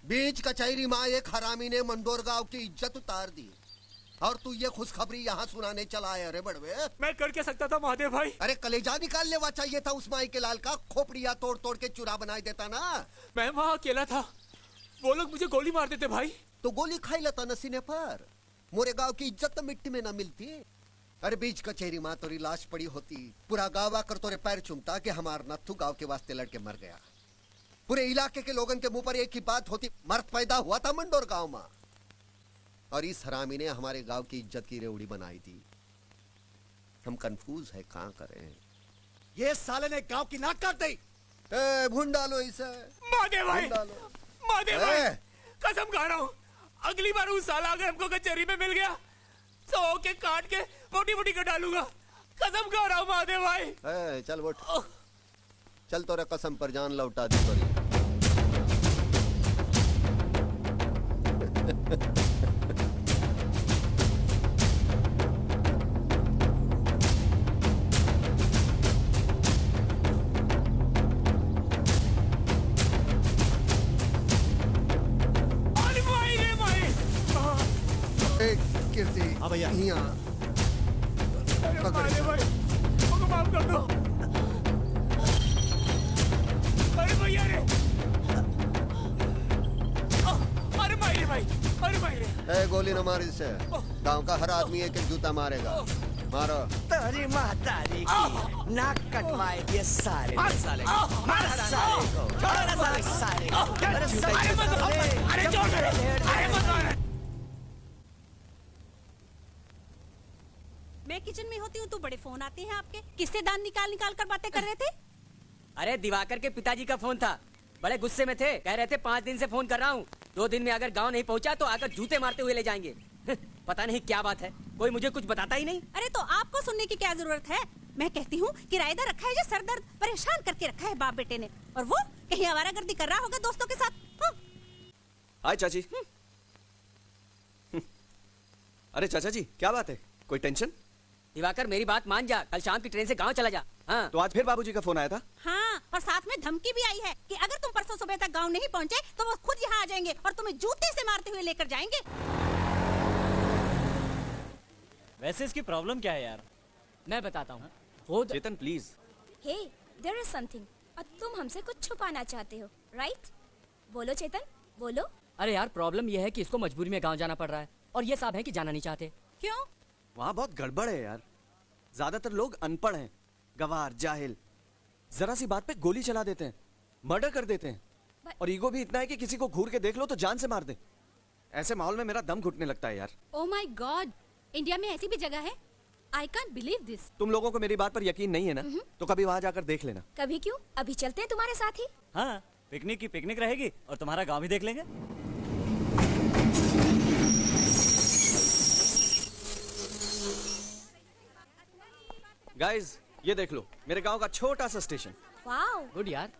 बीच कचहरी माँ एक हरामी ने मंडोर गांव की इज्जत उतार दी और तू ये खुशखबरी यहाँ सुनाने चला है। अरे बड़वे, मैं कर क्या सकता था महादेव भाई? अरे कलेजा निकाल लेवा चाहिए था उस माई के लाल का, खोपड़िया तोड़ तोड़ के चूरा बना देता ना। मैं वहाँ अकेला था, वो लोग मुझे गोली मार देते भाई। तो गोली खाई लेता नसीने पर, मोरे गांव की इज्जत तो मिट्टी में ना मिलती। अरे बीच कचहरी माँ तोरी लाश पड़ी होती, पूरा गाँव आकर तोरे पैर चूमता कि हमार नत्थू गाँव के वास्ते लड़के मर गया। पूरे इलाके के लोगों के मुंह पर एक ही बात होती, मर्द पैदा हुआ था मंडोर गांव में। और इस हरामी ने हमारे गांव की इज्जत की रेवड़ी बनाई थी। हम कंफ्यूज है, कहां करें। ये साले ने गांव की नाक काट दी। भून डालो इसे। महादेव भाई, महादेव भाई, कसम खा रहा हूँ, अगली बार उस साला अगर हमको कचहरी में मिल गया तो के काट के मोटी मोटी कर डालूंगा। कसम खा रहा हूँ महादेव भाई। चल उठ, चल तोरे कसम पर जान लौटा दी तोरी। हाँ भैया, महादेव भाई, मुझको माफ कर दो। अरे भैया रे, अरे मायरे भाई, अरे मायरे। गोली न मार इसे, गांव का हर आदमी एक एक जूता मारेगा। मारो। तेरी महतारी की नाक कटवाए ये सारे साले को। मार साले को, छोड़ साले को। अरे छोड़ दे, अरे मत मार। मैं किचन में होती हूँ तो बड़े फोन आते हैं आपके, किससे दान निकाल निकाल कर बातें कर रहे थे? अरे दिवाकर के पिताजी का फोन था, बड़े गुस्से में थे, कह रहे थे 5 दिन से फोन कर रहा हूँ, 2 दिन में अगर गांव नहीं पहुँचा तो आकर जूते मारते हुए ले जाएंगे। पता नहीं क्या बात है, कोई मुझे कुछ बताता ही नहीं। अरे तो आपको सुनने की क्या जरूरत है? मैं कहती हूँ किराएदार रखा है जो सरदर्द परेशान करके रखा है बाप बेटे ने, और वो कहीं आवारागर्दी कर रहा होगा दोस्तों के साथ। हाय चाची। अरे चाचा जी, क्या बात है, कोई टेंशन? दिवाकर मेरी बात मान जा, कल शाम की ट्रेन से गांव चला जा। हाँ। तो आज फिर बाबूजी का फोन आया था? हाँ, और साथ में धमकी भी आई है कि अगर तुम परसों सुबह तक गांव नहीं पहुंचे तो वो खुद यहाँ आ जाएंगे और तुम्हें जूते से मारते हुए लेकर जाएंगे। वैसे इसकी प्रॉब्लम क्या है यार? मैं बताता हूँ। वो Chetan please. Hey, there is something, और तुम हमसे कुछ छुपाना चाहते हो, राइट? बोलो चेतन, बोलो। अरे यार, प्रॉब्लम ये है कि इसको मजबूरी में गाँव जाना पड़ रहा है और ये साहब है कि जाना नहीं चाहते। क्यों? वहाँ बहुत गड़बड़ है यार, ज्यादातर लोग अनपढ़ हैं, गवार, जाहिल, जरा सी बात पे गोली चला देते हैं, मर्डर कर देते हैं, और ईगो भी इतना है कि किसी को घूर के देख लो तो जान से मार दे। ऐसे माहौल में मेरा दम घुटने लगता है यार। ओह माय गॉड, इंडिया में ऐसी भी जगह है? I can't believe this. तुम लोगों को मेरी बात पर यकीन नहीं है ना, तो कभी वहाँ जाकर देख लेना। कभी क्यों, अभी चलते हैं तुम्हारे साथ ही। हाँ, पिकनिक की पिकनिक रहेगी और तुम्हारा गाँव भी देख लेंगे। गाइस, ये देख लो, मेरे गांव का छोटा सा स्टेशन। वाओ, गुड यार।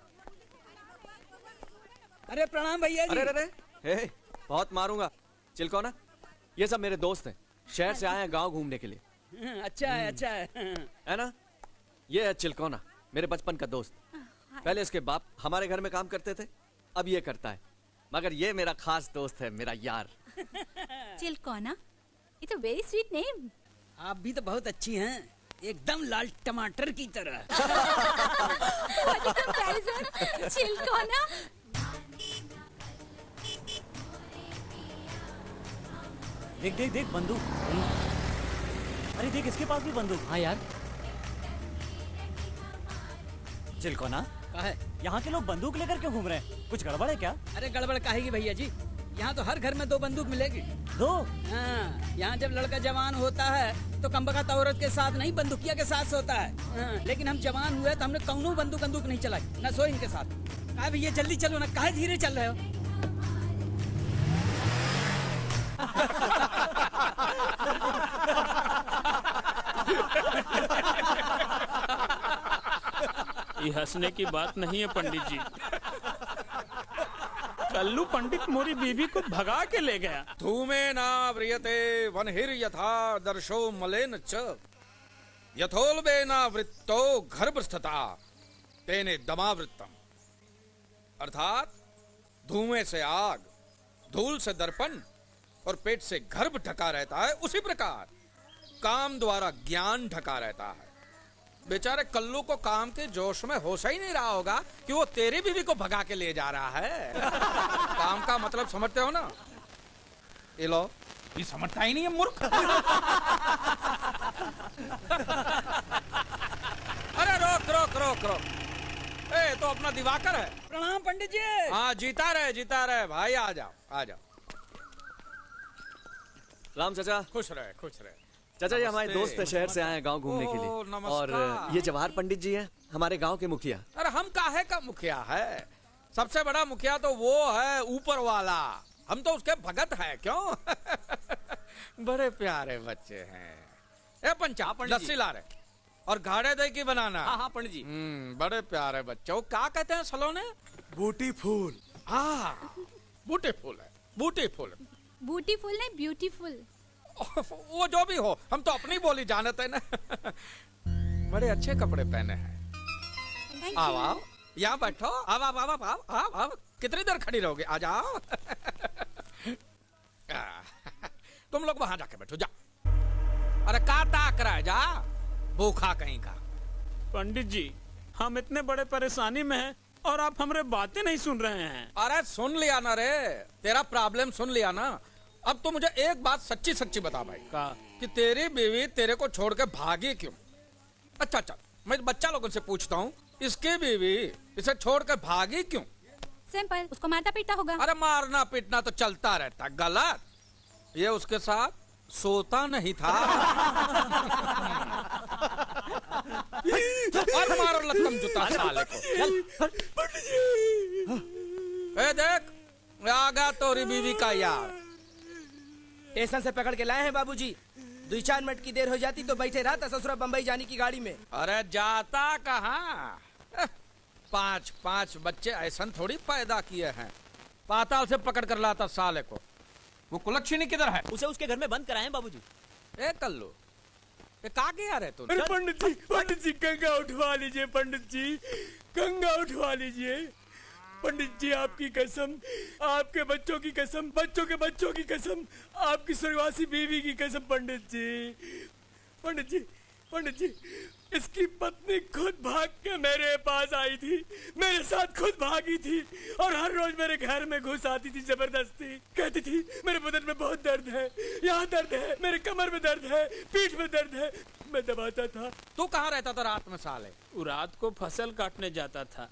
अरे प्रणाम भैया जी। अरे हे, बहुत मारूंगा। चिलकोना, ये सब मेरे दोस्त हैं, शहर से आए हैं गांव घूमने के लिए। अच्छा है, अच्छा है ना? ये है चिलकोना, मेरे बचपन का दोस्त। पहले इसके बाप हमारे घर में काम करते थे, अब ये करता है, मगर ये मेरा खास दोस्त है, मेरा यार। Chilkona, it's a very sweet name. आप भी तो बहुत अच्छी हैं, एकदम लाल टमाटर की तरह। चिलकोना। देख देख देख, बंदूक। अरे देख, इसके पास भी बंदूक। हाँ यार। चिलकोना, क्या है? यहाँ के लोग बंदूक लेकर क्यों घूम रहे हैं? कुछ गड़बड़ है क्या? अरे गड़बड़ काहेगी भैया जी, यहाँ तो हर घर में 2 बंदूक मिलेगी। 2? हाँ, यहाँ जब लड़का जवान होता है तो कमबख्त औरत के साथ नहीं, बंदूकिया के साथ सोता है। हाँ, लेकिन हम जवान हुए तो हमने कौनो बंदूक नहीं चलाई, न सोए इनके साथ। कहा भैया जल्दी चलो ना, काहे धीरे चल रहे हो? ये हंसने की बात नहीं है पंडित जी। कल्लू पंडित मोरी बीबी को भगा के ले गया। धूमे ना व्रियते वनहिर यथा दर्शो मलेन च यथोल्बे ना वृत्तो गर्भस्थता तेने दमावृत्तम। अर्थात धुएं से आग, धूल से दर्पण और पेट से गर्भ ढका रहता है, उसी प्रकार काम द्वारा ज्ञान ढका रहता है। बेचारे कल्लू को काम के जोश में होश ही नहीं रहा होगा कि वो तेरी बीवी को भगा के ले जा रहा है। काम का मतलब समझते हो ना? ये लो, ये समझता ही नहीं है मूर्ख। अरे रोक रोक रोक रोक, ए तो अपना दिवाकर है। प्रणाम पंडित जी। हाँ जीता रहे भाई, आ जाओ आ जाओ। राम चाचा। खुश रहे खुश रहे। चाचा ये हमारे दोस्त है, शहर से आए हैं गांव घूमने के लिए। और ये जवाहर पंडित जी हैं, हमारे गांव के मुखिया। अरे हम काहे का मुखिया है? सबसे बड़ा मुखिया तो वो है ऊपर वाला, हम तो उसके भगत हैं। क्यों? बड़े प्यारे बच्चे हैं। ए पंचा, लस्सी ला रहे और घाड़े दही की बनाना। हाँ हाँ पंडित जी। बड़े प्यारे बच्चे। वो क्या कहते हैं सलोने? बूटी फूल। हाँ बूटी फूल है, बूटी फूल। बूटी फुल नहीं, ब्यूटीफुल। वो जो भी हो, हम तो अपनी बोली जानते हैं ना। बड़े अच्छे कपड़े पहने हैं। आओ आओ, यहाँ बैठो। आओ आओ आओ आओ आओ आओ। कितनी देर खड़ी रहोगे? आ जाओ। तुम लोग वहां जाके बैठो, जा। अरे का ताक रहा है, जा भूखा कहीं का। पंडित जी हम इतने बड़े परेशानी में हैं और आप हमारे बातें नहीं सुन रहे हैं। अरे सुन लिया ना रे, तेरा प्रॉब्लम सुन लिया ना। अब तो मुझे एक बात सच्ची सच्ची बता भाई, कि तेरी बीवी तेरे को छोड़ के भागी क्यों? अच्छा, मैं बच्चा लोगों से पूछता हूँ, इसकी बीवी इसे छोड़ के भागी क्यों? सिंपल, उसको मारना पीटा होगा। अरे मारना पीटना तो चलता रहता, गलत। ये उसके साथ सोता नहीं था। और मारो लत्तम जूता साले को। ए देख, आ गया तोरी बीवी का यार। स्टेशन से पकड़ के लाए हैं बाबूजी। 2-4 मिनट की देर हो जाती तो बैठे रहा था ससुरा बम्बई जाने की गाड़ी में। अरे जाता कहाँ? 5 बच्चे ऐसा थोड़ी पैदा किए हैं। पाताल से पकड़ कर लाता साले को। वो कुलक्षणी किधर है? उसे उसके घर में बंद कराए बाबूजी। ए कल्लू, ये कहाँ गया रे तू? अरे पंडित जी गंगा उठवा लीजिए। पंडित जी गंगा उठवा लीजिए। पंडित जी आपकी कसम, आपके बच्चों की कसम, बच्चों के बच्चों की कसम, आपकी स्वर्गवासी बीवी की कसम। पंडित जी इसकी पत्नी खुद भाग के मेरे पास आई थी, मेरे साथ खुद भागी थी और हर रोज मेरे घर में घुस आती थी जबरदस्ती। कहती थी मेरे बदन में बहुत दर्द है, यहाँ दर्द है, मेरे कमर में दर्द है, पीठ में दर्द है। मैं दबाता था। तू कहाँ रहता था रात में साले? रात को फसल काटने जाता था।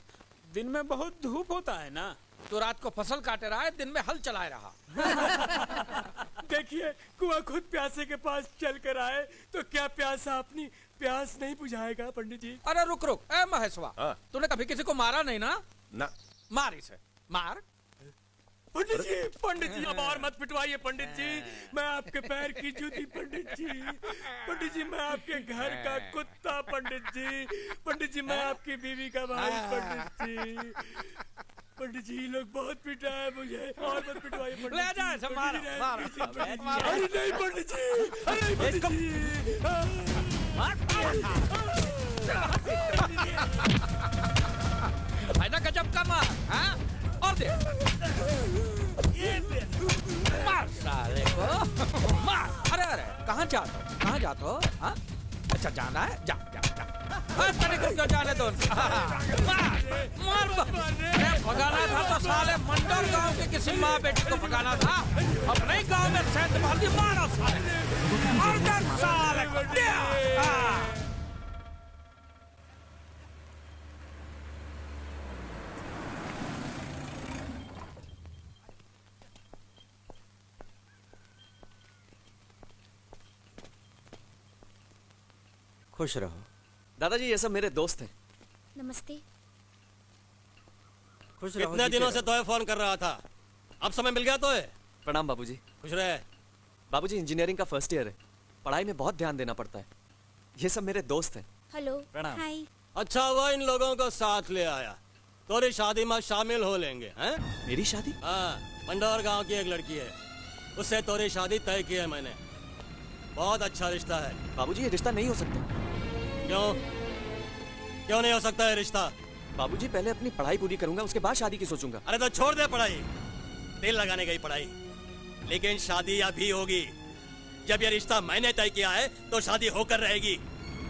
दिन में बहुत धूप होता है ना। तो रात को फसल काटे रहा है, दिन में हल चलाए रहा। देखिए कुआं खुद प्यासे के पास चल कर आए तो क्या प्यासा अपनी प्यास नहीं बुझाएगा? पंडित जी। अरे रुक, ए महेशवा, तूने कभी किसी को मारा नहीं ना? ना। मार इसे, मार। पंडित जी अब और मत पिटवाइए। पंडित जी मैं आपके पैर की जूती। पंडित जी मैं आपके घर का कुत्ता। पंडित जी मैं आपकी बीवी का भाई। पंडित जी लोग बहुत पिटा है मुझे, और मत पिटवाइए। ले जा इसे, मार। अरे नहीं पंडित जी, अरे पंडित जी। है ना गजब का मार, हाँ? और दे, मार साले को, मार। अरे कहाँ जाते हो? हाँ? अच्छा जाना है, जा। तनिक क्यों जाने दो? मार। भगाना था तो साले मंडल गांव के किसी माँ बेटी को भगाना था। अपने ही गांव में सेंध मार दी। मारो साले, और साले को। खुश रहो। दादाजी ये सब मेरे दोस्त हैं। नमस्ते। खुश रहो। कितने दिनों से तोहे फोन कर रहा था, अब समय मिल गया तोहे। प्रणाम बाबूजी। खुश रहे। बाबूजी इंजीनियरिंग का फर्स्ट ईयर है, पढ़ाई में बहुत ध्यान देना पड़ता है। ये सब मेरे दोस्त हैं। हेलो। प्रणाम। हाय। अच्छा हुआ इन लोगों को साथ ले आया, तोरी शादी में शामिल हो लेंगे। हैं? मेरी शादी? हाँ, मंडौर गांव की एक लड़की है, उससे तोरी शादी तय की है मैंने। बहुत अच्छा रिश्ता है। बाबूजी ये रिश्ता नहीं हो सकता। क्यों नहीं हो सकता है रिश्ता? बाबूजी पहले अपनी पढ़ाई पूरी करूंगा, उसके बाद शादी की सोचूंगा। अरे तो छोड़ दे पढ़ाई, दिल लगाने गई पढ़ाई, लेकिन शादी अभी होगी। जब ये रिश्ता मैंने तय किया है तो शादी होकर रहेगी।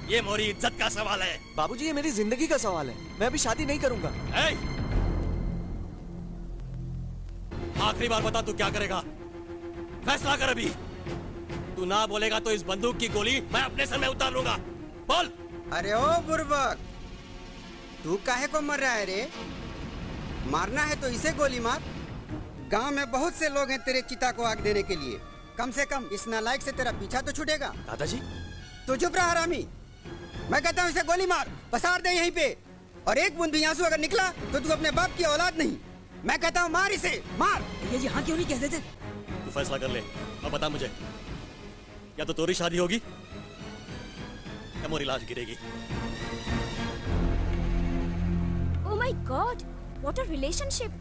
ये मोरी इज्जत का सवाल है। बाबूजी, ये मेरी जिंदगी का सवाल है। मैं अभी शादी नहीं करूंगा। आखिरी बार बता, तू क्या करेगा? फैसला कर अभी। तू ना बोलेगा तो इस बंदूक की गोली मैं अपने सर में उतार लूंगा। बोल। अरे ओ बुर्बक, तू काहे को मर रहा है रे? मारना है तो इसे गोली मार। गांव में बहुत से लोग हैं तेरे चिता को आग देने के लिए। कम से कम इस नालायक से तेरा पीछा तो छूटेगा। दादाजी, तू चुप रहा हरामी। मैं कहता हूँ इसे गोली मार, पसार दे यहीं पे। और एक बूंद भी आंसू अगर निकला तो तू अपने बाप की औलाद नहीं। मैं कहता हूँ मार इसे, मार। ये यहाँ क्यों नहीं कह देते? तू फैसला कर ले और बता मुझे, या तो तेरी शादी होगी या मोरी लाश गिरेगी। Oh my God, what a relationship.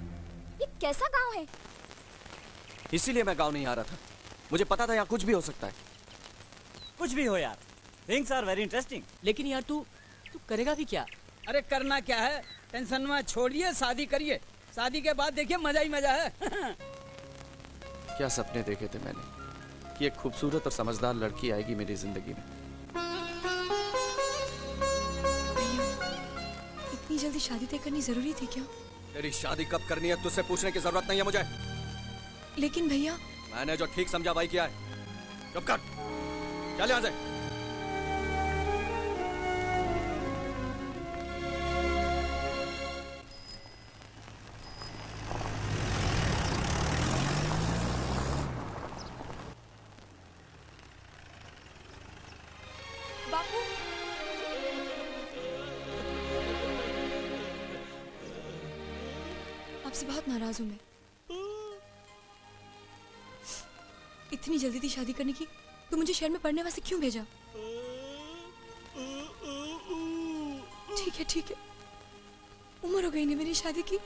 ये कैसा गांव है? इसीलिए मैं गांव नहीं आ रहा था। मुझे पता था यहाँ कुछ भी हो सकता है। कुछ भी हो यार, थिंग्स आर वेरी इंटरेस्टिंग। लेकिन यार तू करेगा भी क्या? अरे करना क्या है, टेंशन में छोड़िए, शादी करिए। शादी के बाद देखिए मजा ही मजा है। क्या सपने देखे थे मैंने कि एक खूबसूरत और समझदार लड़की आएगी मेरी जिंदगी में। इतनी जल्दी शादी तय करनी जरूरी थी क्या? तेरी शादी कब करनी है तुझसे पूछने की जरूरत नहीं है मुझे। लेकिन भैया, मैंने जो ठीक समझा भाई किया है। चुप कर, चल यहाँ से। बापू, आपसे बहुत नाराज हूं मैं। इतनी जल्दी थी शादी करने की तो मुझे शहर में पढ़ने वास्ते क्यों भेजा? ठीक है, उम्र हो गई ना मेरी शादी की,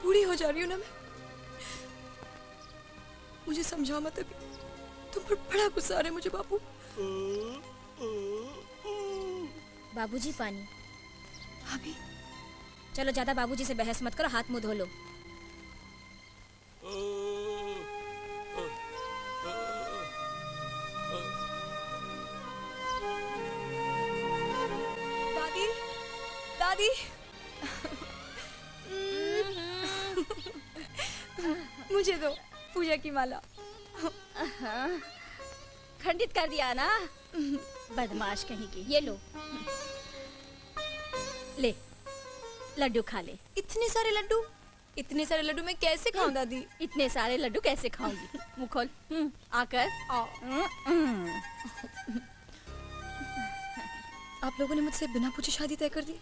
बूढ़ी हो जा रही हूँ ना मैं। मुझे समझाओ मत अभी, तुम पर बड़ा गुस्सा आ रहा है मुझे बापू। बाबूजी पानी। भाभी, चलो ज्यादा बाबूजी से बहस मत करो, हाथ मुंह धो लो। दादी, मुझे दो पूजा की माला। खंडित कर दिया ना, बदमाश कहीं की। ये लो, ले लड्डू खा ले। इतने सारे लड्डू मैं कैसे खाऊं दादी? इतने सारे लड्डू कैसे खाऊंगी? मुंह खोल, आकर आप लोगों ने मुझसे बिना पूछे शादी तय कर दी?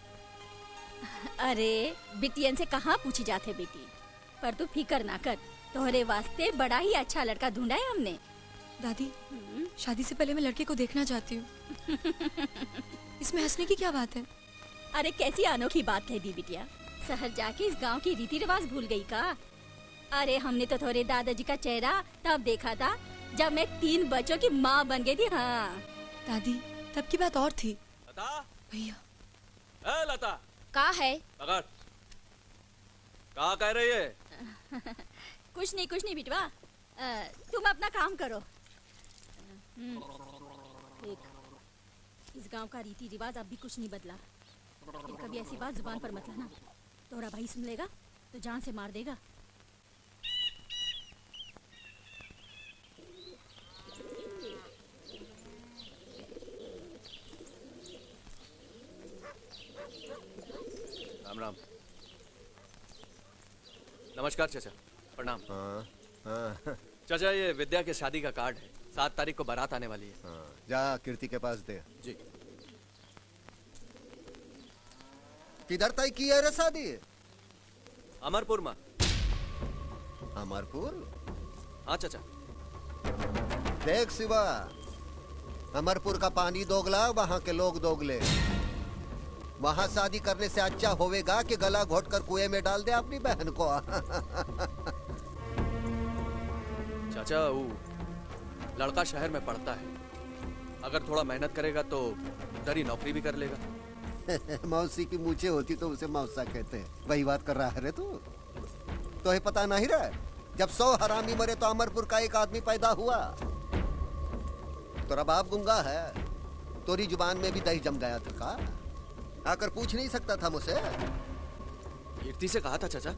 अरे बिटियन से कहाँ पूछी जाते बेटी, पर तू फिकर ना कर, तोहरे वास्ते बड़ा ही अच्छा लड़का ढूंढा है हमने। दादी, शादी से पहले मैं लड़के को देखना चाहती हूँ। इसमें हंसने की क्या बात है? अरे कैसी अनोखी बात कह दी बिटिया, शहर जाके इस गांव की रीति रिवाज भूल गई का? अरे हमने तो थोड़े दादाजी का चेहरा तब देखा था जब मैं 3 बच्चों की माँ बन गई थी। हाँ दादी, तब की बात और थी। लता, भैया। लता, का है? अगर क्या कह रही है? कुछ नहीं बिटवा, तुम अपना काम करो। देख, इस गांव का रीति रिवाज अब भी कुछ नहीं बदला। कभी ऐसी बात जुबान पर मत लाना, तोरा भाई सुन लेगा तो जान से मार देगा। राम राम। नमस्कार चाचा, प्रणाम। चाचा, ये विद्या के शादी का कार्ड है, 7 तारीख को बारात आने वाली है। जा कीर्ति के पास दे। जी। किधर तय की है रे शादी? अमरपुर में। अमरपुर? हाँ चाचा। देख शिवा, अमरपुर का पानी दोगला, वहाँ के लोग दोगले। वहाँ शादी करने से अच्छा होवेगा कि गला घोट कर कुएं में डाल दे अपनी बहन को। चाचा, वो लड़का शहर में पढ़ता है, अगर थोड़ा मेहनत करेगा तो उधर ही नौकरी भी कर लेगा। मौसी की मूछें होती तो उसे मौसा कहते हैं। वही बात कर रहा है रे तू? तो ये पता नहीं रहा, जब 100 हरामी मरे तो अमरपुर का एक आदमी पैदा हुआ। तेरा बाप गूंगा है, तोरी जुबान में भी दही जम गया था का? आकर पूछ नहीं सकता था मुझसे? कीर्ति से कहा था चाचा।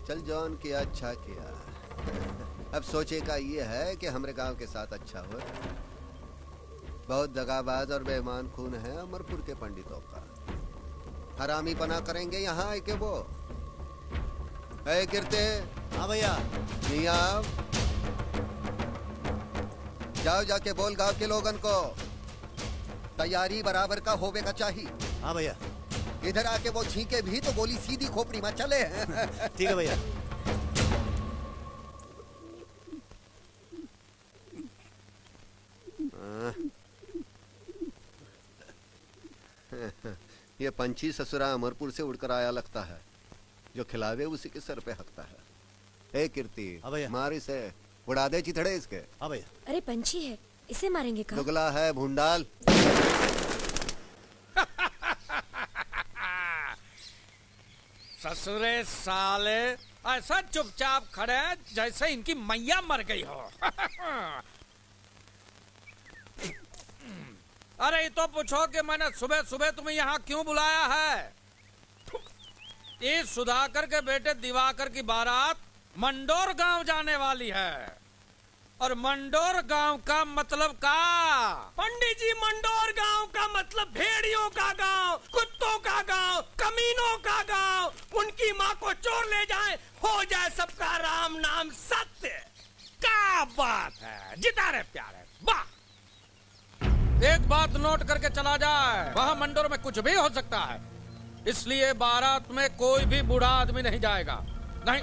चल जॉन किया अच्छा किया। अब सोचे का ये है कि हमारे गांव के साथ अच्छा हो। बहुत दगाबाज और बेईमान खून है अमरपुर के पंडितों का। हरामी पना करेंगे यहाँ आके वो। कीर्ति। हाँ भैया। नहीं आओ, जाओ जाके बोल गांव के लोगन को तैयारी बराबर का होवे का चाहिए। हाँ भैया। इधर आके वो छींके भी तो गोली सीधी खोपड़ी में चले। ठीक है भैया। ये पंछी ससुरा अमरपुर से उड़कर आया लगता है। जो खिलावे उसी के सर पे हकता है। ए कीर्ति, मार इसे, उड़ा दे चिथड़े इसके। हाँ भैया। अरे पंछी है, इसे मारेंगे का? दुगला है भूंडाल। ससुरे साले ऐसा चुपचाप खड़े जैसे इनकी मैया मर गई हो। अरे ये तो पूछो कि मैंने सुबह सुबह तुम्हें यहाँ क्यों बुलाया है? इस सुधाकर के बेटे दिवाकर की बारात मंडोर गांव जाने वाली है। और मंडोर गांव का मतलब का? पंडित जी, मंडोर गांव का मतलब भेड़ियों का गांव, कुत्तों का गांव, कमीनों का गांव। उनकी माँ को चोर ले जाए, हो जाए सबका राम नाम सत्य। क्या बात है, जिता रहे प्यारे, वाह। एक बात नोट करके चला जाए, वहाँ मंडोर में कुछ भी हो सकता है, इसलिए बारात में कोई भी बूढ़ा आदमी नहीं जाएगा। नहीं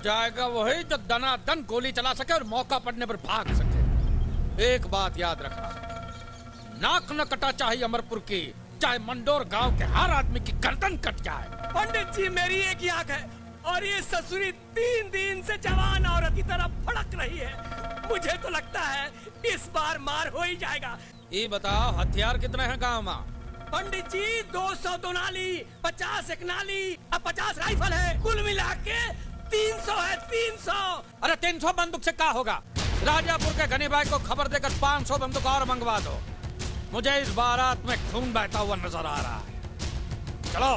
जाएगा वही जो दनादन गोली चला सके और मौका पड़ने पर भाग सके। एक बात याद रखना, नाक न कटा चाहिए अमरपुर की, चाहे मंडोर गांव के हर आदमी की गर्दन कट जाए। पंडित जी, मेरी एक आंख है और ये ससुरी 3 दिन से जवान औरत की तरह फड़क रही है। मुझे तो लगता है इस बार मार हो ही जाएगा। ये बताओ हथियार कितने हैं गांव में? पंडित जी 200 दोनाली, 50 एक नाली और 50 राइफल है। कुल मिला के 300 है, 300। अरे 300 बंदूक से क्या होगा? राजापुर के गनी भाई को खबर देकर 500 बंदूक और मंगवा दो। मुझे इस बारात में खून बहता हुआ नजर आ रहा है। चलो।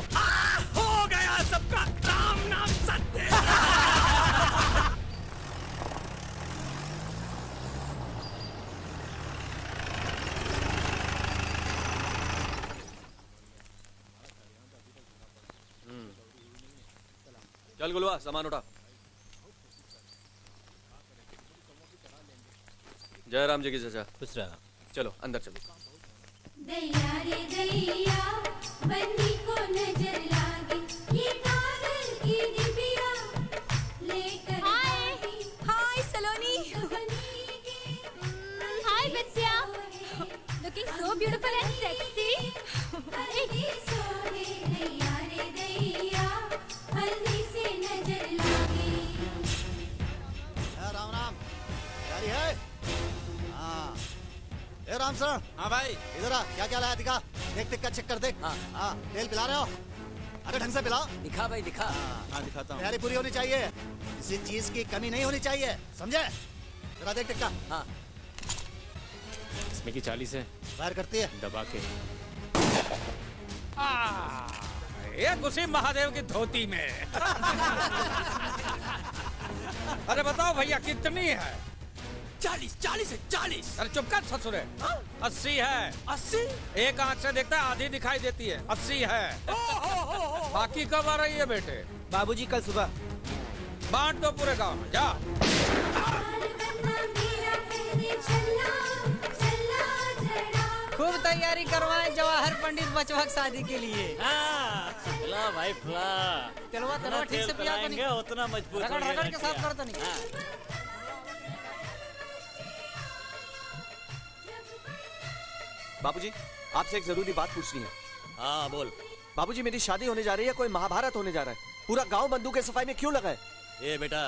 हो गया सबका राम नाम सत्य। चल गुलवा, सामान उठा। जय राम जी की चचा। खुश रहना। चलो अंदर चलो। दैया रे दैया, बन्नी को नजर लागी, ये कागज की डिबिया लेकर। हाय सलोनी। हाय बच्चा। Looking so beautiful and sexy. दैया रे दैया, हल्दी से नजर लागी। राम राम। जारी है? हाँ। ए राम सर। हाँ भाई। इधर आ, क्या क्या लाया दिखा। देख देख का चेक कर देख। हाँ। तेल पिला रहे हो? अरे ढंग से पिलाओ। दिखा भाई दिखा। हाँ दिखाता हूँ। तैयारी पूरी होनी चाहिए, किसी चीज की कमी नहीं होनी चाहिए, समझे? जरा देख देख का। हाँ। इसमें की 40 है। फायर करती है। दबा के। ये घुसी महादेव की धोती में। अरे बताओ भैया कितनी है? 40 है, 40। अरे चुप कर ससुरे। 80 है। 80? एक आंख से देखता है, आधी दिखाई देती है। 80 है। बाकी कब आ रही है बेटे? बाबूजी कल सुबह। बांट दो पूरे गांव में, जा। खूब तैयारी करवाएं जवाहर पंडित बचवा शादी के लिए। फुला भाई फुला। तेलवा ठीक से पिया तो नहीं, उतना मजबूत रगड़ रगड़ के साफ कर तो नहीं। बाबूजी, आपसे एक जरूरी बात पूछनी है। हाँ बोल। बाबूजी, मेरी शादी होने जा रही है, कोई महाभारत होने जा रहा है। पूरा गांव बंदूक के सफाई में क्यों लगा है? ये बेटा,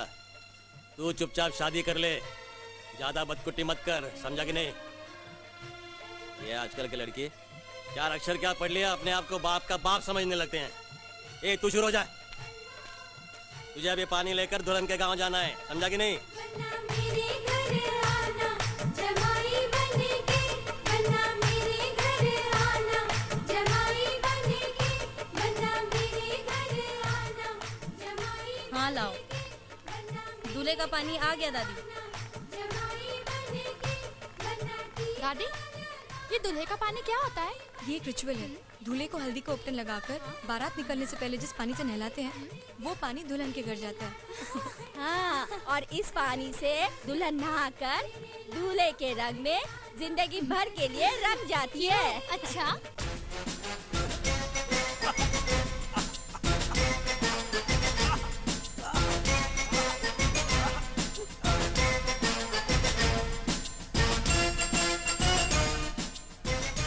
तू चुपचाप शादी कर ले, ज्यादा बदकुट्टी मत कर, समझा कि नहीं? ये आजकल के लड़की 4 अक्षर क्या पढ़ लिया, अपने आप को बाप का बाप समझने लगते हैं। ए तू शुरू हो जा। तुझे अभी पानी लेकर दुल्हन के गांव जाना है, समझा कि नहीं? मेरे घर आना जमाई बनेगे, वरना मेरे घर आना जमाई बनेगे, वरना मेरे घर आना जमाई। हाँ लाओ, दूल्हे का पानी आ गया दादी। दादी, ये दूल्हे का पानी क्या होता है? ये एक रिचुअल है। दूल्हे को हल्दी का उपटन लगाकर बारात निकलने से पहले जिस पानी से नहलाते हैं, वो पानी दुल्हन के घर जाता है। हाँ, और इस पानी से दुल्हन नहाकर दूल्हे के रंग में जिंदगी भर के लिए रंग जाती है। अच्छा,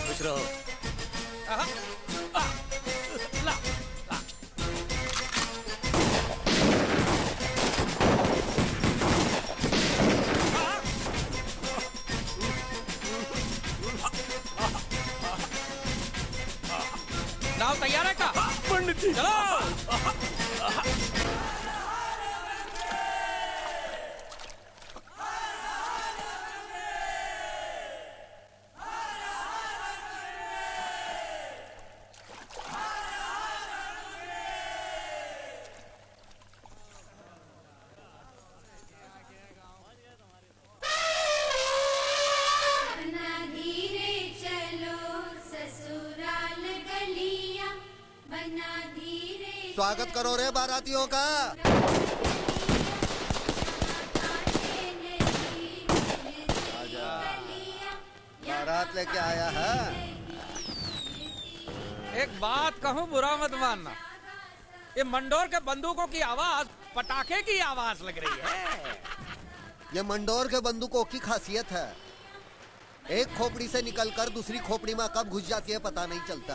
खुश रहो। नाव तैयार है का? पंडित जी चलो। बना धीरे चलो ससुराल गलियां, बना धीरे। स्वागत करो रे बारातियों का। आजा, बारात लेके आया है। एक बात कहूँ, बुरा मत मानना, ये मंडोर के बंदूकों की आवाज पटाखे की आवाज लग रही है। ये मंडोर के बंदूकों की खासियत है, एक खोपड़ी से निकलकर दूसरी खोपड़ी में कब घुस जाती है पता नहीं चलता।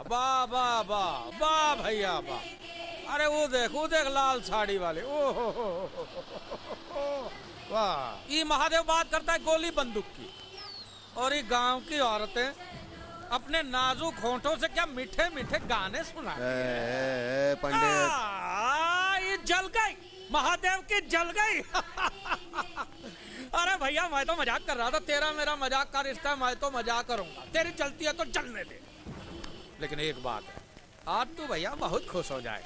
वाह वाह वाह वाह भैया वाह। अरे वो देख लाल साड़ी वाले। ओहो वाह। ये महादेव बात करता है गोली बंदूक की, और ये गांव की औरतें अपने नाजुक होंठों से क्या मीठे मीठे गाने सुनाती हैं। पंडित, ये जल गई, महादेव की जल गई। अरे भैया मैं तो मजाक कर रहा था, तेरा मेरा मजाक का रिश्ता, मैं तो मजाक करूंगा, तेरी चलती है तो चलने दे। लेकिन एक बात है, आज तू भैया बहुत खुश हो जाए।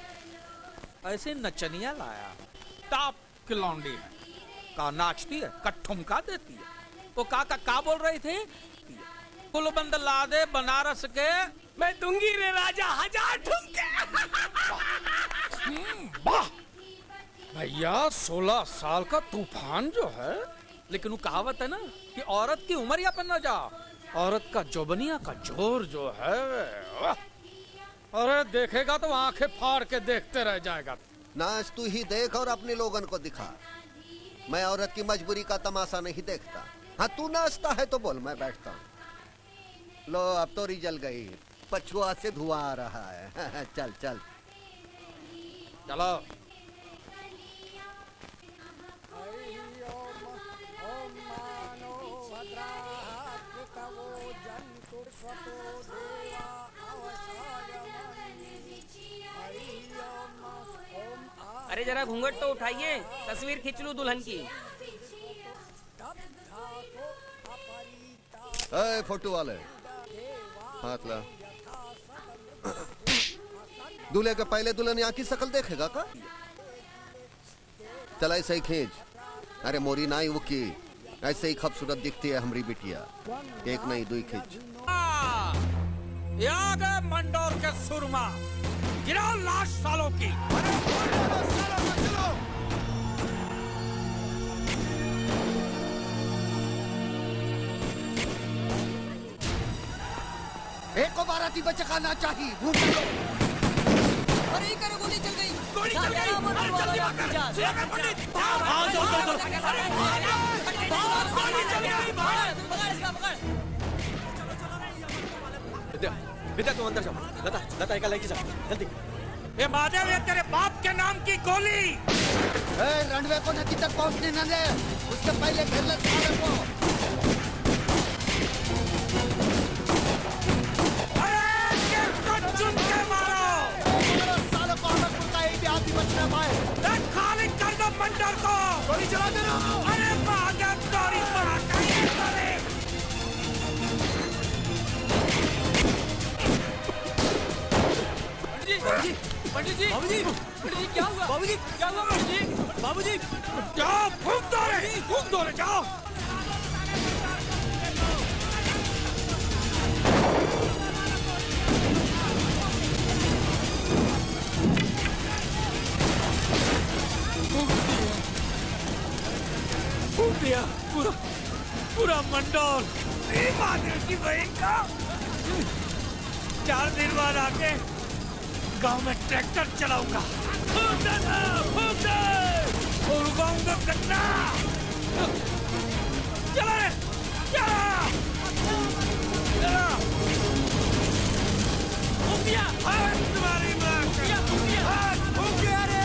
ऐसे नचनिया लाया, टॉप की लौंडी है, का नाचती है, का ठुमका देती है। वो का बोल रही थी? कुलबंद ला दे बनारस के, मैं दूंगी रे राजा 1000 ठुमके। वाह भैया, 16 साल का तूफान जो है। लेकिन वो कहावत है ना कि औरत की उम्र या पर न जा, औरत का जोबनिया का जोर जो है, अरे देखेगा तो आंखें फाड़ के देखते रह जाएगा। नाच तू ही देख और अपने लोगन को दिखा। मैं औरत की मजबूरी का तमाशा नहीं देखता। हाँ, तू नाचता है तो बोल, मैं बैठता हूँ। लो, अब तोरी जल गई, पछुआ से धुआं आ रहा है। चल चल चलो। अरे जरा घूंघट तो उठाइए, तस्वीर खींच लूं दुल्हन की। फोटो वाले हाथ ला। दूल्हे के पहले दुल्हन यहाँ की शक्ल देखेगा का? चल ऐसे ही खींच। अरे मोरी नाई वो की, ऐसे ही खूबसूरत दिखती है हमारी बिटिया। एक नहीं दुई खींच। गए मंडोर के सुरमा, गिराओ लाश सालों की। एक को बाराती बच्चे खाना चाहिए। अरे ये करो, गोली चल गई। गोली चल गई। अरे जल्दी भाग पंडित। हाँ चलो चलो चलो। गोली चल गई। पकड़ इसका, पकड़। विद्या तुम अंदर जाओ। लता लता एक लेके जाओ जल्दी। ये महादेव, ये तेरे बाप के नाम की गोली। रनवे को नदी तक पहुंचने न दे, उसके पहले घेर ले सारे को। चुन के मारो। सालों को मंडर को गोली चला दे रहा हूं। अरे भागा गोली मारा पंडित जी पंडित जी क्या हुआ? बाबूजी क्या हुआ पंडित जी? बाबूजी जाओ फूंक दो रे जाओ। फूंक दिया पूरा मंडोर। महादेव की बहन का 4 दिन बाद आके गांव में ट्रैक्टर चलाऊंगा। फूंक दे और उगाऊंगा गन्ना। चला रे चला फूंक दिया। तुम्हारी माँ फूंक दिया रे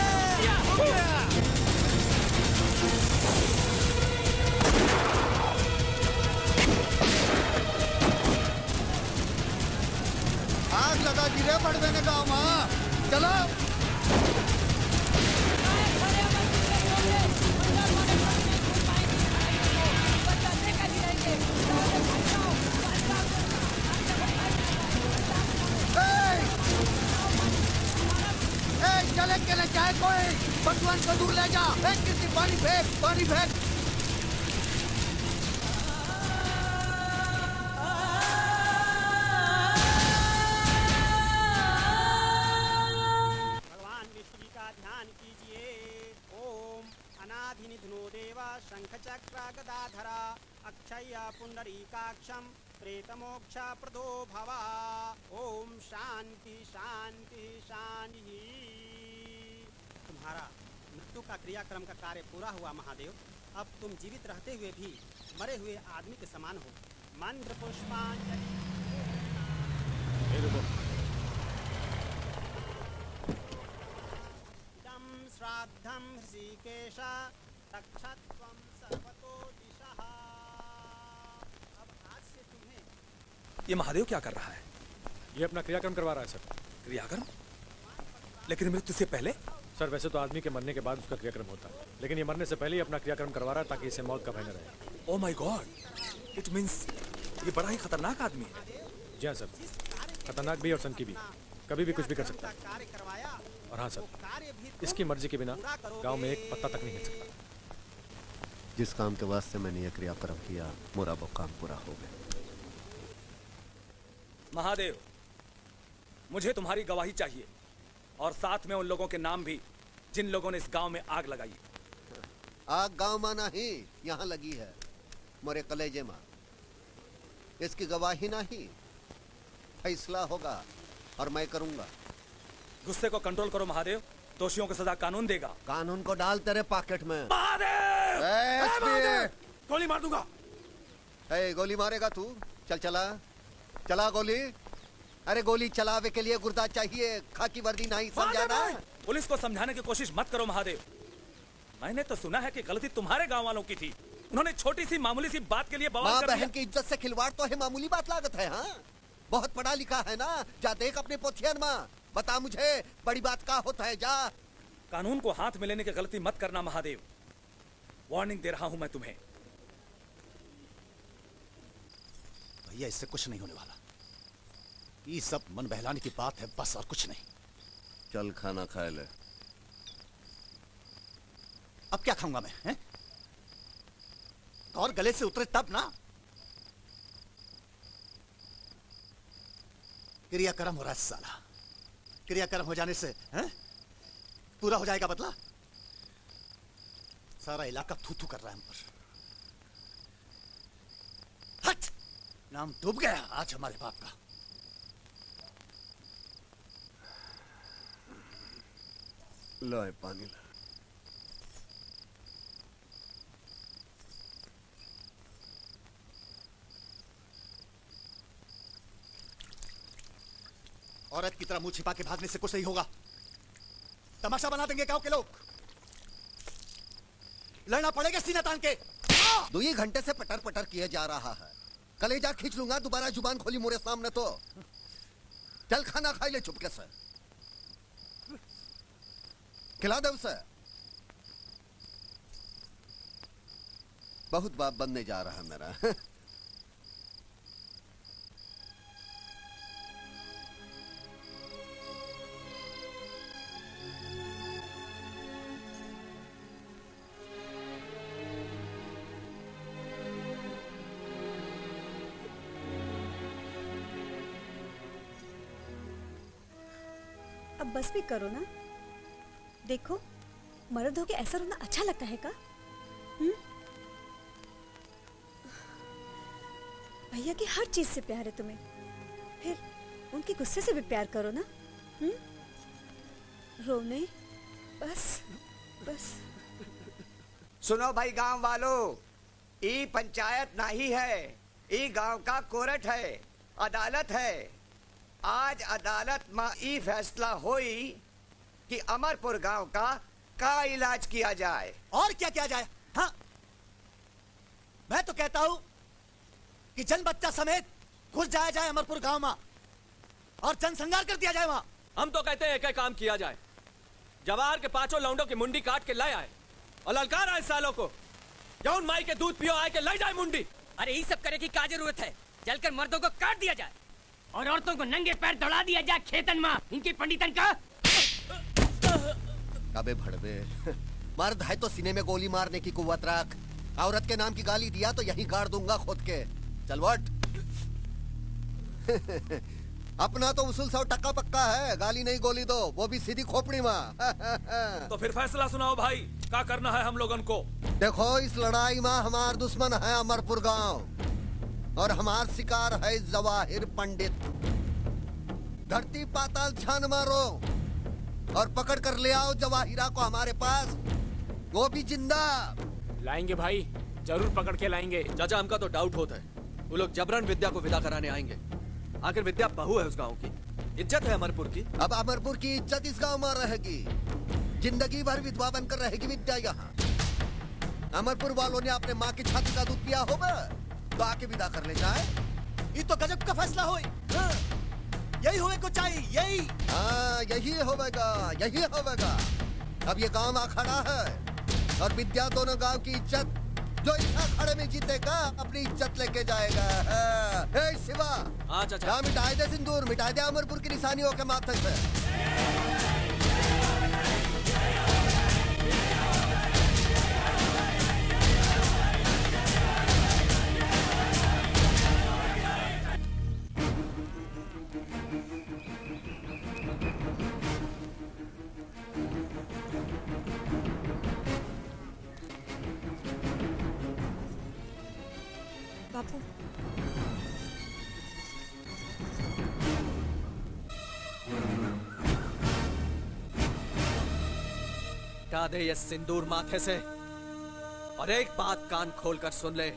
फूंक दिया। आग लगा दी रे बड़वे ने गाँव में। चलो चले के न जाए कोई। बसवन को दूर ले जा। किसी पानी फेंक। शंखचक्रगदाधरा अक्षय पुंडरीकाक्षं प्रेतमोक्ष प्रदो भवा। ओम शांति शांति शांति। तुम्हारा मृत्यु का क्रियाक्रम का कार्य पूरा हुआ महादेव। अब तुम जीवित रहते हुए भी मरे हुए आदमी के समान हो। मंत्र पुष्पांजलि। इदं श्राद्धं ऋषिकेश तक्षत्वं सर्वतो दिशः। अब आज से तुम्हें ये महादेव क्या कर रहा है? ये अपना क्रियाक्रम करवा रहा है सर। क्रियाक्रम? लेकिन मृत्यु से पहले? सर वैसे तो आदमी के मरने के बाद उसका क्रियाक्रम होता है, लेकिन ये मरने से पहले ही अपना क्रियाक्रम करवा रहा है ताकि इसे मौत का भय न रहे। Oh my God, it means ये बड़ा ही खतरनाक आदमी है। जी हाँ सर, खतरनाक भी और सनकी भी, कभी भी कुछ भी कर सकता है। और हाँ सर, इसकी मर्जी के बिना गांव में एक पत्ता तक नहीं हिल सकता। जिस काम के वास्ते मैंने ये क्रियाक्रम किया, मेरा वो काम पूरा हो गया। महादेव, मुझे तुम्हारी गवाही चाहिए और साथ में उन लोगों के नाम भी जिन लोगों ने इस गांव में आग लगाई। आग गांव में नहीं, यहाँ लगी है मोरे कलेजे में। इसकी गवाही नहीं, फैसला होगा और मैं करूंगा। गुस्से को कंट्रोल करो महादेव, दोषियों को सजा कानून देगा। कानून को डाल तेरे पॉकेट में। महादेव! गोली मार दूंगा। गोली मारेगा तू? चला गोली। अरे गोली चलावे के लिए गुर्दा चाहिए, खाकी वर्दी नहीं, समझाना? पुलिस को समझाने की कोशिश मत करो महादेव। मैंने तो सुना है कि गलती तुम्हारे गांव वालों की थी। उन्होंने छोटी सी मामूली सी बात के लिए बवाल कर दिया। बहन की इज्जत से खिलवाड़ तो है मामूली बात लागत है। हाँ, बहुत पढ़ा लिखा है ना, जा देख अपने पोथियन में, बता मुझे बड़ी बात का होता है। जा। कानून को हाथ में लेने की गलती मत करना महादेव, वार्निंग दे रहा हूं मैं तुम्हें। भैया इससे कुछ नहीं होने वाला, ये सब मन बहलाने की बात है बस, और कुछ नहीं। चल खाना खा ले। अब क्या खाऊंगा मैं, हैं? और गले से उतरे तब ना। क्रियाक्रम हो रहा है साला, क्रियाक्रम हो जाने से हैं? पूरा हो जाएगा बदला। सारा इलाका थू थू कर रहा है हम पर। हट, नाम डूब गया आज हमारे बाप का। लो पानी ला। औरत की तरह मुंह छिपा के भागने से कुछ नहीं होगा, तमाशा बना देंगे गांव के लोग। लड़ना पड़ेगा सीना तान के। 2 घंटे से पटर पटर किए जा रहा है, कलेजा खींच लूंगा दोबारा जुबान खोली मोरे सामने तो। चल खाना खाई ले चुपके से, खिला दे उसे। बहुत बाप बनने जा रहा मेरा। अब बस भी करो ना। देखो, मर्द होके ऐसा रोना अच्छा लगता है का? भैया की हर चीज से प्यार है तुम्हें, फिर उनके गुस्से से भी प्यार करो ना। रोने बस बस। सुनो भाई गांव वालों, ई पंचायत नहीं है, ई गांव का कोर्ट है, अदालत है। आज अदालत में ई फैसला होई कि अमरपुर गांव का इलाज किया जाए। और क्या किया जाए? हाँ, मैं तो कहता हूं कि जन बच्चा समेत घुस जाया जाए अमरपुर गांव में और जनसंहार कर दिया जाए वहां। हम तो कहते हैं एक काम किया जाए, जवाहर के 5 लौंडों की मुंडी काट के ले आए और ललकार आए सालों को, जौन माई के दूध पियो आए के ले जाए मुंडी। अरे ये सब करे की क्या जरूरत है? जलकर मर्दों को काट दिया जाए और औरतों को नंगे पैर दौड़ा दिया जाए खेतन में। इनकी पंडितन का अबे भड़वे, मर्द है तो सीने में गोली मारने की कुव्वत रख। औरत के नाम की गाली दिया तो यहीं गाड़ दूंगा खुद के। चल वट। अपना तो उसूल 100% पक्का है, गाली नहीं गोली दो, वो भी सीधी खोपड़ी में। तो फिर फैसला सुनाओ भाई, क्या करना है हम लोगन को? देखो, इस लड़ाई में हमार दुश्मन है अमरपुर गांव और हमार शिकार है जवाहिर पंडित। धरती पाताल छान मारो और पकड़ कर ले आओ जवाहिरा को हमारे पास, वो भी जिंदा। लाएंगे भाई, जरूर पकड़ के लाएंगे। चाचा, हमका तो डाउट होता है वो लोग जबरन विद्या को विदा कराने आएंगे। आखिर विद्या बहू है उस गांव की, इज्जत है अमरपुर की। अब अमरपुर की इज्जत इस गांव में रहेगी, जिंदगी भर विधवा बनकर रहेगी विद्या यहाँ। अमरपुर वालों ने अपने माँ की छाती का दूध पिया होगा तो आके विदा कर ले जाए। ये तो गजब का फैसला हो, यही होने को चाहिए, यही। हाँ, यही होगा, यही होगा। अब ये गांव आ खड़ा है और विद्या दोनों गांव की इज्जत, जो इस अखाड़े में जीतेगा अपनी इज्जत लेके जाएगा। हे शिवा, हाँ चाचा, मिटाए दे सिंदूर, मिटाए दे अमरपुर की निशानियों के माथे से। बापू, हटा दे ये सिंदूर माथे से और एक बात कान खोलकर सुन ले,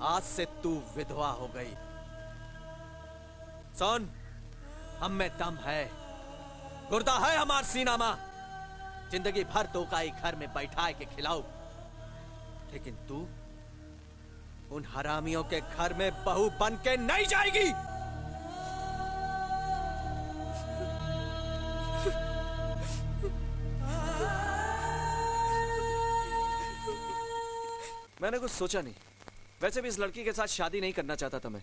आज से तू विधवा हो गई। सुन, हम में दम है, गुर्दा है हमार सीना में, जिंदगी भर तो का घर में बैठाए के खिलाऊ, लेकिन तू उन हरामियों के घर में बहू बन के नहीं जाएगी। मैंने कुछ सोचा नहीं, वैसे भी इस लड़की के साथ शादी नहीं करना चाहता था मैं।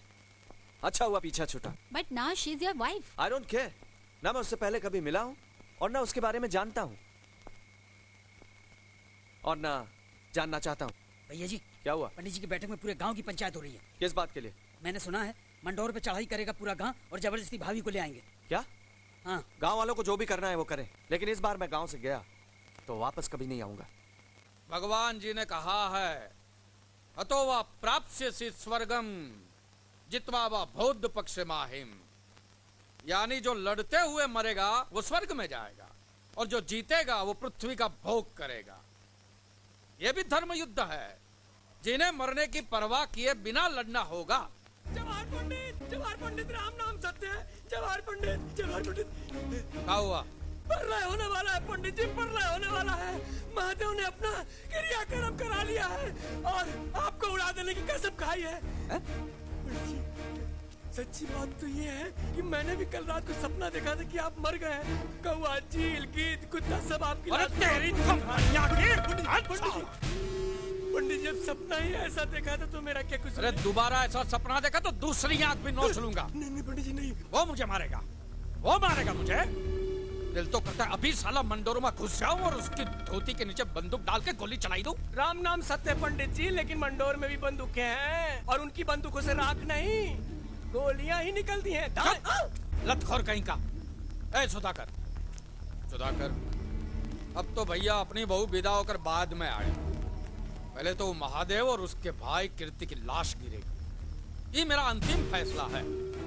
अच्छा हुआ पीछा छूटा। But now she is your wife. I don't care, ना मैं उससे पहले कभी मिला हूं और ना उसके बारे में जानता हूं और ना जानना चाहता हूं। भैया जी, क्या हुआ? पंडित जी की बैठक में पूरे गांव की पंचायत हो रही है। किस बात के लिए? मैंने सुना है मंडोर पे चढ़ाई करेगा पूरा गांव और जबरदस्ती भाभी को ले आएंगे। क्या? हाँ। गांव वालों को जो भी करना है वो करें, लेकिन इस बार मैं गांव से गया तो वापस कभी नहीं आऊंगा। भगवान जी ने कहा है, अतो वा प्राप्स्यसि स्वर्गम जित्वा वा बौद्ध पक्ष माहिम, यानी जो लड़ते हुए मरेगा वो स्वर्ग में जाएगा और जो जीतेगा वो पृथ्वी का भोग करेगा। ये भी धर्म युद्ध है, जिन्हें मरने की परवाह किए बिना लड़ना होगा। जवाहर पंडित राम नाम सत्य है। जवाहर पंडित क्या हुआ? प्रलय होने वाला है पंडित जी, प्रलय होने वाला है। महादेव ने अपना क्रियाक्रम करा लिया है और आपको उड़ा देने की कसम खाई है। सच्ची बात तो ये है कि मैंने भी कल रात को सपना देखा था कि आप मर गए हैं। कौवा, चील, गीद, कुत्ता सब आपकी पंडित जी, जब सपना ही ऐसा देखा था तो मेरा क्या कुछ। अरे दोबारा ऐसा सपना देखा तो दूसरी आंख भी नोच लूंगा। नहीं पंडित जी नहीं। वो मुझे मारेगा, वो मारेगा मुझे। दिल तो करता है अभी साला मंडोर में घुस जाऊं और उसकी धोती के नीचे बंदूक डाल के गोली चलाई दूं। राम नाम सत्य पंडित जी, लेकिन मंडोर में भी बंदूकें हैं और उनकी बंदूकों से राख नहीं, गोलियां ही निकलती हैं। लतखोर कहीं का। ए सुधाकर, सुधाकर, अब तो भैया अपनी बहू विदा होकर बाद में आए। पहले तो महादेव और उसके भाई कीर्ति की लाश गिरेगी। ये मेरा अंतिम फैसला है।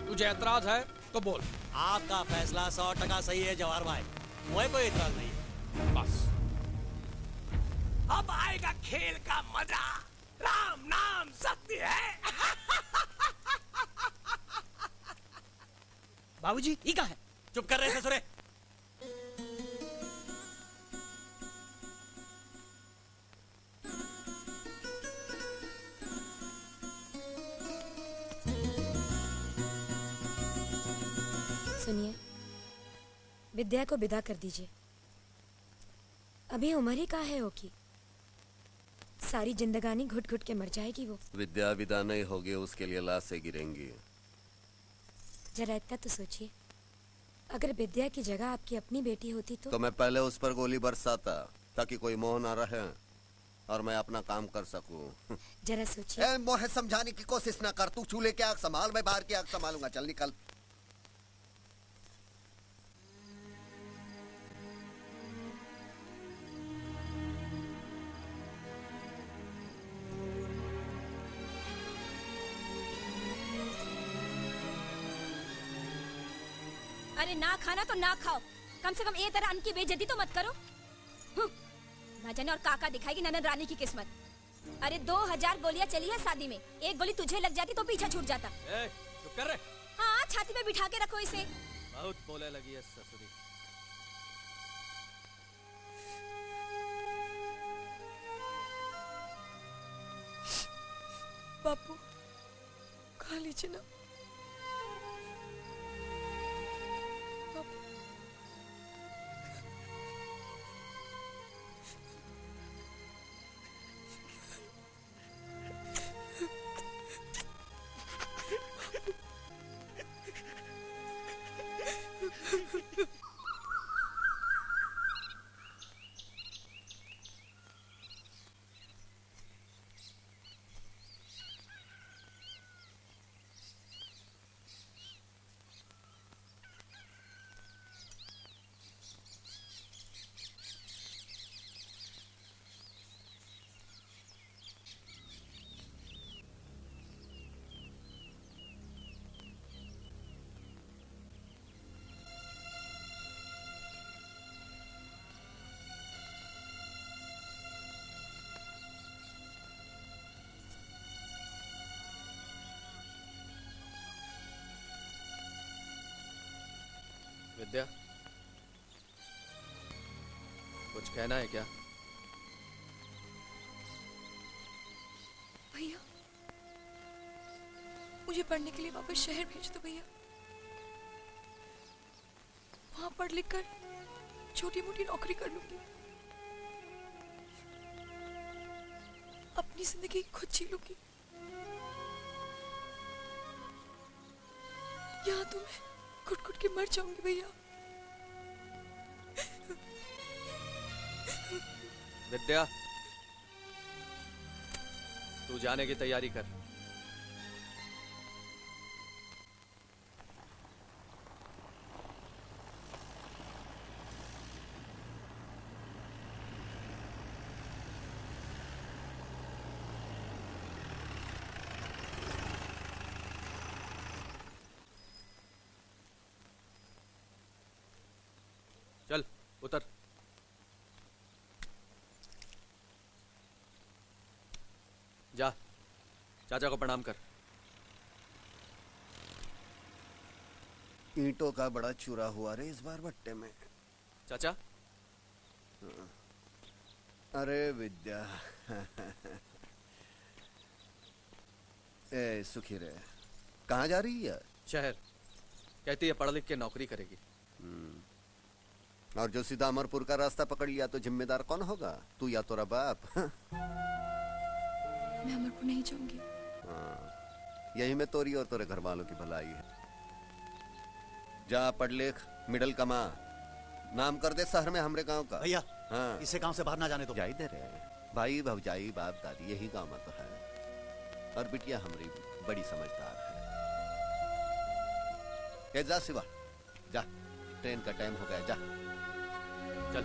तुझे एतराज है तो बोल। आपका फैसला 100% सही है जवाहर भाई, मुझे कोई एतराज नहीं है। बस अब आएगा खेल का मजा। राम नाम सत्य है। बाबूजी ये कहाँ है? चुप कर रहे ससुरे। सुनिए, विद्या को विदा कर दीजिए। अभी उम्र ही कहाँ है ओकी, सारी जिंदगानी घुट घुट के मर जाएगी वो। विद्या विदा नहीं होगी, उसके लिए लाशें गिरेंगी। जरा इतना तो सोचिए, अगर विद्या की जगह आपकी अपनी बेटी होती तो मैं पहले उस पर गोली बरसाता ताकि कोई मोह ना रहे और मैं अपना काम कर सकूं। जरा सोचिए। मोहे समझाने की कोशिश ना कर। तू चूल्हे की आग संभाल, मैं बाहर की आग संभालूंगा। चल निकल। अरे ना खाना तो ना खाओ, कम से कम ये तरह अन्न की बेइज्जती तो मत करो। ना जाने और काका दिखाएगी ननद रानी की किस्मत। अरे 2000 गोलियां चली है शादी में, एक गोली तुझे लग जाती तो पीछा छूट जाता। चुप कर रहे। हाँ, छाती में बिठा के रखो इसे। बहुत बोले लगी है ससुरी। बापू खा लीजिए ना। विद्या, कुछ कहना है क्या? भैया, मुझे पढ़ने के लिए वापस शहर भेज दो भैया। वहां पढ़ लिख कर छोटी मोटी नौकरी कर लूंगी, अपनी जिंदगी खुद जी लूंगी। यहाँ तो मैं घुट घुट के मर जाऊंगी भैया। विद्या, तू जाने की तैयारी कर। चल उतर। जा, चाचा को प्रणाम कर। ईंटों का बड़ा चूरा हुआ रे इस बार भट्टे में। चाचा, अरे विद्या। ए सुखी रे, कहाँ जा रही है? शहर। कहती है पढ़ लिख के नौकरी करेगी। और जो सीधा अमरपुर का रास्ता पकड़ लिया तो जिम्मेदार कौन होगा? तू या तोरा बाप? मैं अमरपुर नहीं जाऊंगी। यही में तोरी और तोरे घर वालों की भलाई है। जा पढ़ लिख, मिडल कमा, नाम कर दे शहर में हमरे गांव का। भैया हाँ, इसे गांव से बाहर ना जाने दो। जाई दे रहे भाई भौजाई बाप दादी यही गांव में तो है। और बिटिया हमारी बड़ी समझदार है। जा शिवा जा, ट्रेन का टाइम हो गया, जा चल।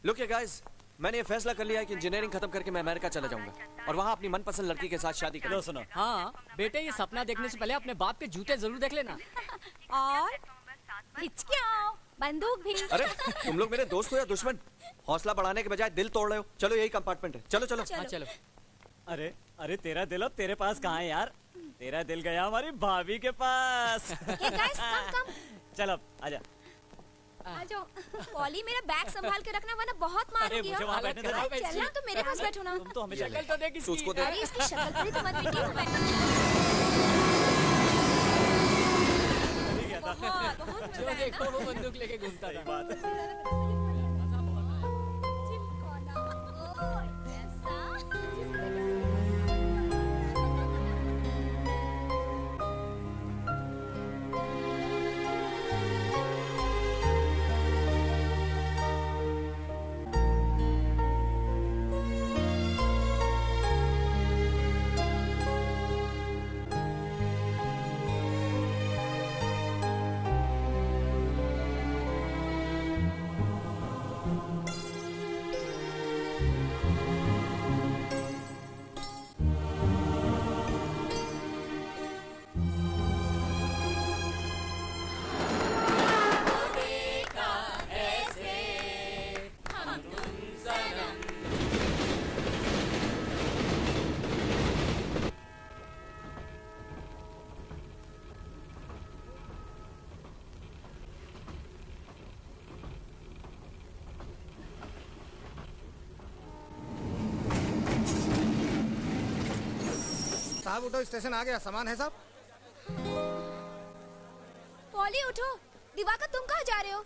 लुक गाइस, मैंने ये फैसला कर लिया है कि इंजीनियरिंग खत्म करके मैं अमेरिका चला जाऊंगा और वहाँ अपनी मनपसंद लड़की के साथ शादी करूंगा। सुनो, हाँ बेटे, ये सपना देखने से पहले अपने बाप के जूते जरूर देख लेना। और हिचकियाँ, बंदूक भी। अरे तुम लोग मेरे दोस्त हो या दुश्मन? हौसला बढ़ाने के बजाय दिल तोड़ रहे हो। चलो यही कंपार्टमेंट है, चलो चलो। हाँ चलो। अरे अरे तेरा दिल अब तेरे पास कहाँ है यार? तेरा दिल गया हमारी भाभी के पास। चल अब आजा। आ जाओ। पॉली मेरा बैग संभाल के रखना वरना बहुत मारूंगी। मुझे वहाँ बैठने दे। चलना तो मेरे पास बैठो ना। तुम तो हमें शक्ल तो देख इसकी। अरे इसकी शक्ल पर ही तो मत बैठिए। जो देखो वो बंदूक लेके घूमता था। साहब उठो, स्टेशन आ गया। सामान है साहब? पॉली उठो। दिवाकर तुम कहाँ जा रहे हो?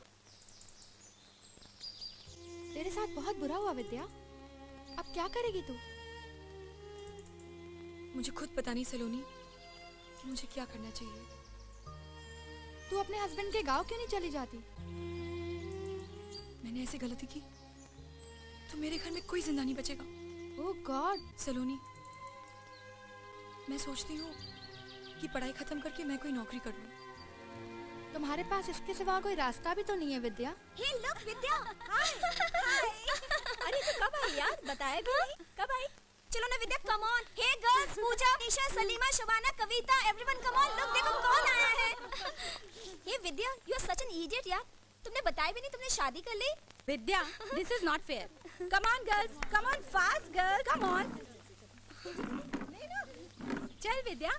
तेरे साथ बहुत बुरा हुआ विद्या। अब क्या करेगी तू? मुझे खुद पता नहीं सलोनी कि मुझे क्या करना चाहिए। तू अपने हस्बैंड के गांव क्यों नहीं चली जाती? मैंने ऐसी गलती की तो मेरे घर में कोई जिंदा नहीं बचेगा। ओह गॉड। सलोनी, मैं सोचती हूँ कि पढ़ाई खत्म करके मैं कोई नौकरी कर लूँ। तुम्हारे पास इसके सिवा कोई रास्ता भी तो नहीं है विद्या। हे लुक विद्या, हाय हाय। अरे तू कब आई यार? बताया भी नहीं। कब आई? चलो ना Vidya, come on. Hey girls, Pooja, Nisha, Salima, Shabana, Kavita, everyone come on. Look देखो कौन आया है। ये Vidya, you are such an idiot यार। तुमने बताया भी नहीं तुमने शादी कर ली। Vidya, this is not fair. Come on girls, come on fast girl, come on. चल विद्या,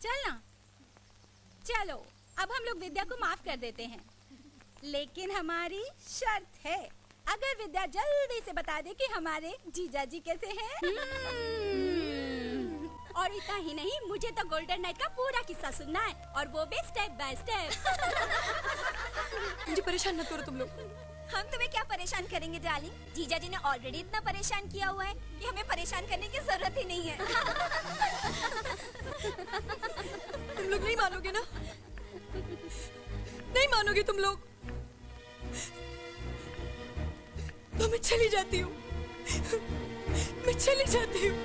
चल ना। चलो अब हम लोग विद्या को माफ कर देते हैं, लेकिन हमारी शर्त है, अगर विद्या जल्दी से बता दे कि हमारे जीजा जी कैसे हैं। और इतना ही नहीं, मुझे तो गोल्डन नाइट का पूरा किस्सा सुनना है, और वो भी स्टेप बाय स्टेप। मुझे परेशान मत करो तुम लोग। हम तुम्हें क्या परेशान करेंगे डार्लिंग? जीजा जी ने ऑलरेडी इतना परेशान किया हुआ है कि हमें परेशान करने की जरूरत ही नहीं है। तुम लोग नहीं मानोगे ना? नहीं मानोगे तुम लोग? तो मैं चली जाती हूँ। मैं चली जाती हूँ।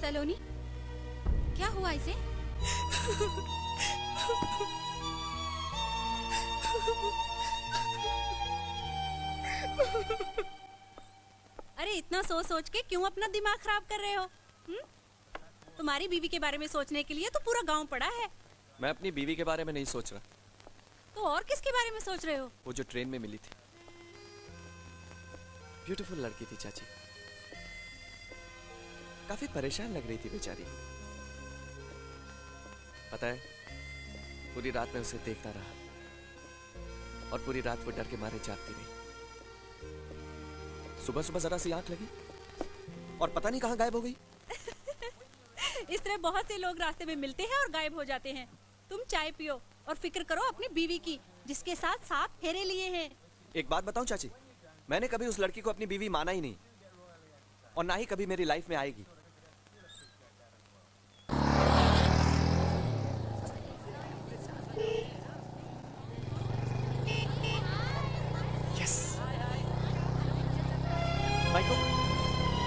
सलोनी, क्या हुआ इसे? अरे इतना सोच सोच के क्यों अपना दिमाग खराब कर रहे हो? तुम्हारी बीवी के बारे में सोचने के लिए तो पूरा गांव पड़ा है। मैं अपनी बीवी के बारे में नहीं सोच रहा। तो और किसके बारे में सोच रहे हो? वो जो ट्रेन में मिली थी, ब्यूटीफुल लड़की थी चाची। काफी परेशान लग रही थी बेचारी। पता है, पूरी रात में उसे देखता रहा और पूरी रात वो डर के मारे जागती रही। सुबह सुबह जरा सी आंख लगी और पता नहीं कहां गायब हो गई। इस तरह बहुत से लोग रास्ते में मिलते हैं और गायब हो जाते हैं। तुम चाय पियो और फिक्र करो अपनी बीवी की, जिसके साथ 7 फेरे लिए हैं। एक बात बताऊं चाची, मैंने कभी उस लड़की को अपनी बीवी माना ही नहीं, और ना ही कभी मेरी लाइफ में आएगी। यस। बाइक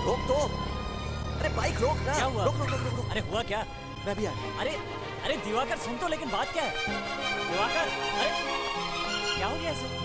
रोक दो। अरे बाइक रोक ना। क्या हुआ? रोक रोक रोक रोक। अरे हुआ क्या? मैं भी आ गया। अरे अरे दिवाकर सुन तो, लेकिन बात क्या है? दिवाकर, अरे क्या हो गया ऐसे?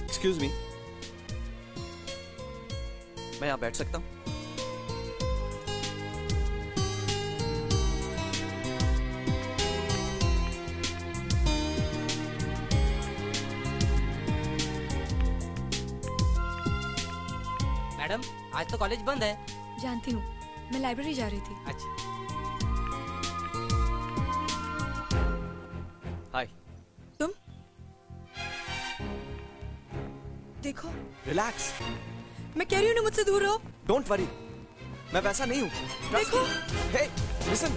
एक्सक्यूज मी, मैं यहाँ बैठ सकता हूँ? मैडम, आज तो कॉलेज बंद है। जानती हूँ, मैं लाइब्रेरी जा रही थी। अच्छा। हाय। तुम देखो। रिलैक्स। मैं कह रही हूँ ना, मुझसे दूर रहो। डोंट वरी, मैं वैसा नहीं हूँ। देखो। हे, लिसन।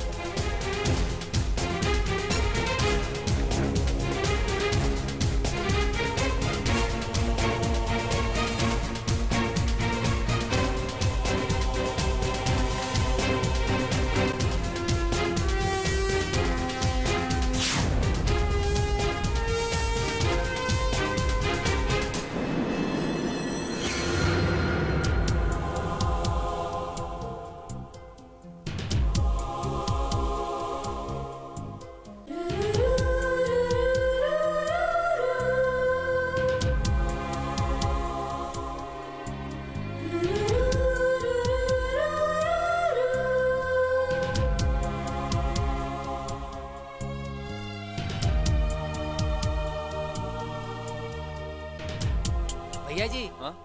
भैया जी,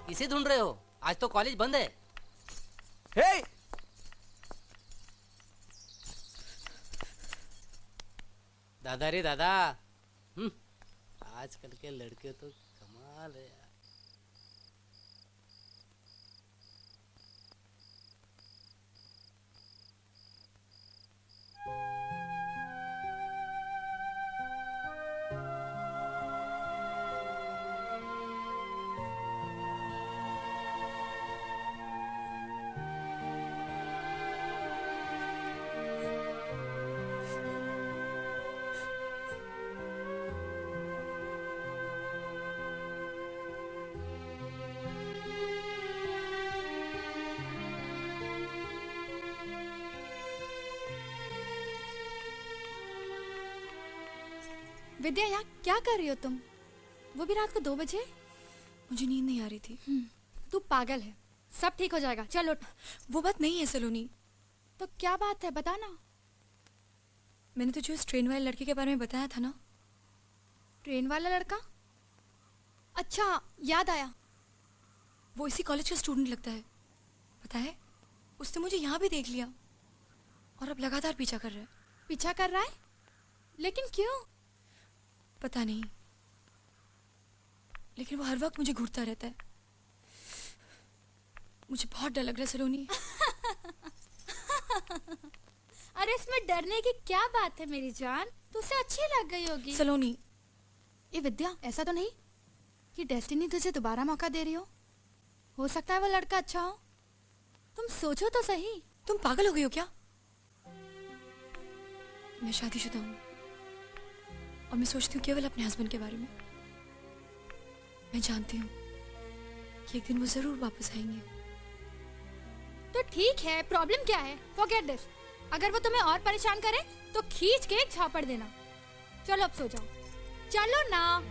किसे ढूंढ रहे हो? आज तो कॉलेज बंद है। हे! दादा रे दादा, आजकल के लड़के तो कमाल है यार। विद्या, यहाँ क्या कर रही हो तुम? वो भी रात को 2 बजे? मुझे नींद नहीं आ रही थी। तू पागल है, सब ठीक हो जाएगा, चल उठ। वो बात नहीं है सलोनी। तो क्या बात है, बता ना। मैंने तुझे उस ट्रेन वाले लड़के के बारे में बताया था ना। ट्रेन वाला लड़का? अच्छा, याद आया। वो इसी कॉलेज का स्टूडेंट लगता है। पता है, उसने मुझे यहाँ भी देख लिया और अब लगातार पीछा कर रहा है। पीछा कर रहा है? लेकिन क्यों? पता नहीं, लेकिन वो हर वक्त मुझे घूरता रहता है। मुझे बहुत डर लग रहा है सलोनी। अरे इसमें डरने की क्या बात है मेरी जान, तुझसे अच्छी लग गई होगी। सलोनी, ये विद्या, ऐसा तो नहीं कि डेस्टिनी तुझे दोबारा मौका दे रही हो सकता है वो लड़का अच्छा हो। तुम सोचो तो सही। तुम पागल हो गई हो क्या? मैं शादीशुदा हूँ और मैं सोचती हूँ केवल अपने हस्बैंड के बारे में। मैं जानती हूँ कि एक दिन वो जरूर वापस आएंगे। तो ठीक है, प्रॉब्लम क्या है? Forget this. अगर वो तुम्हें और परेशान करे तो खींच के एक झापड़ देना। चलो अब सो जाओ, चलो ना।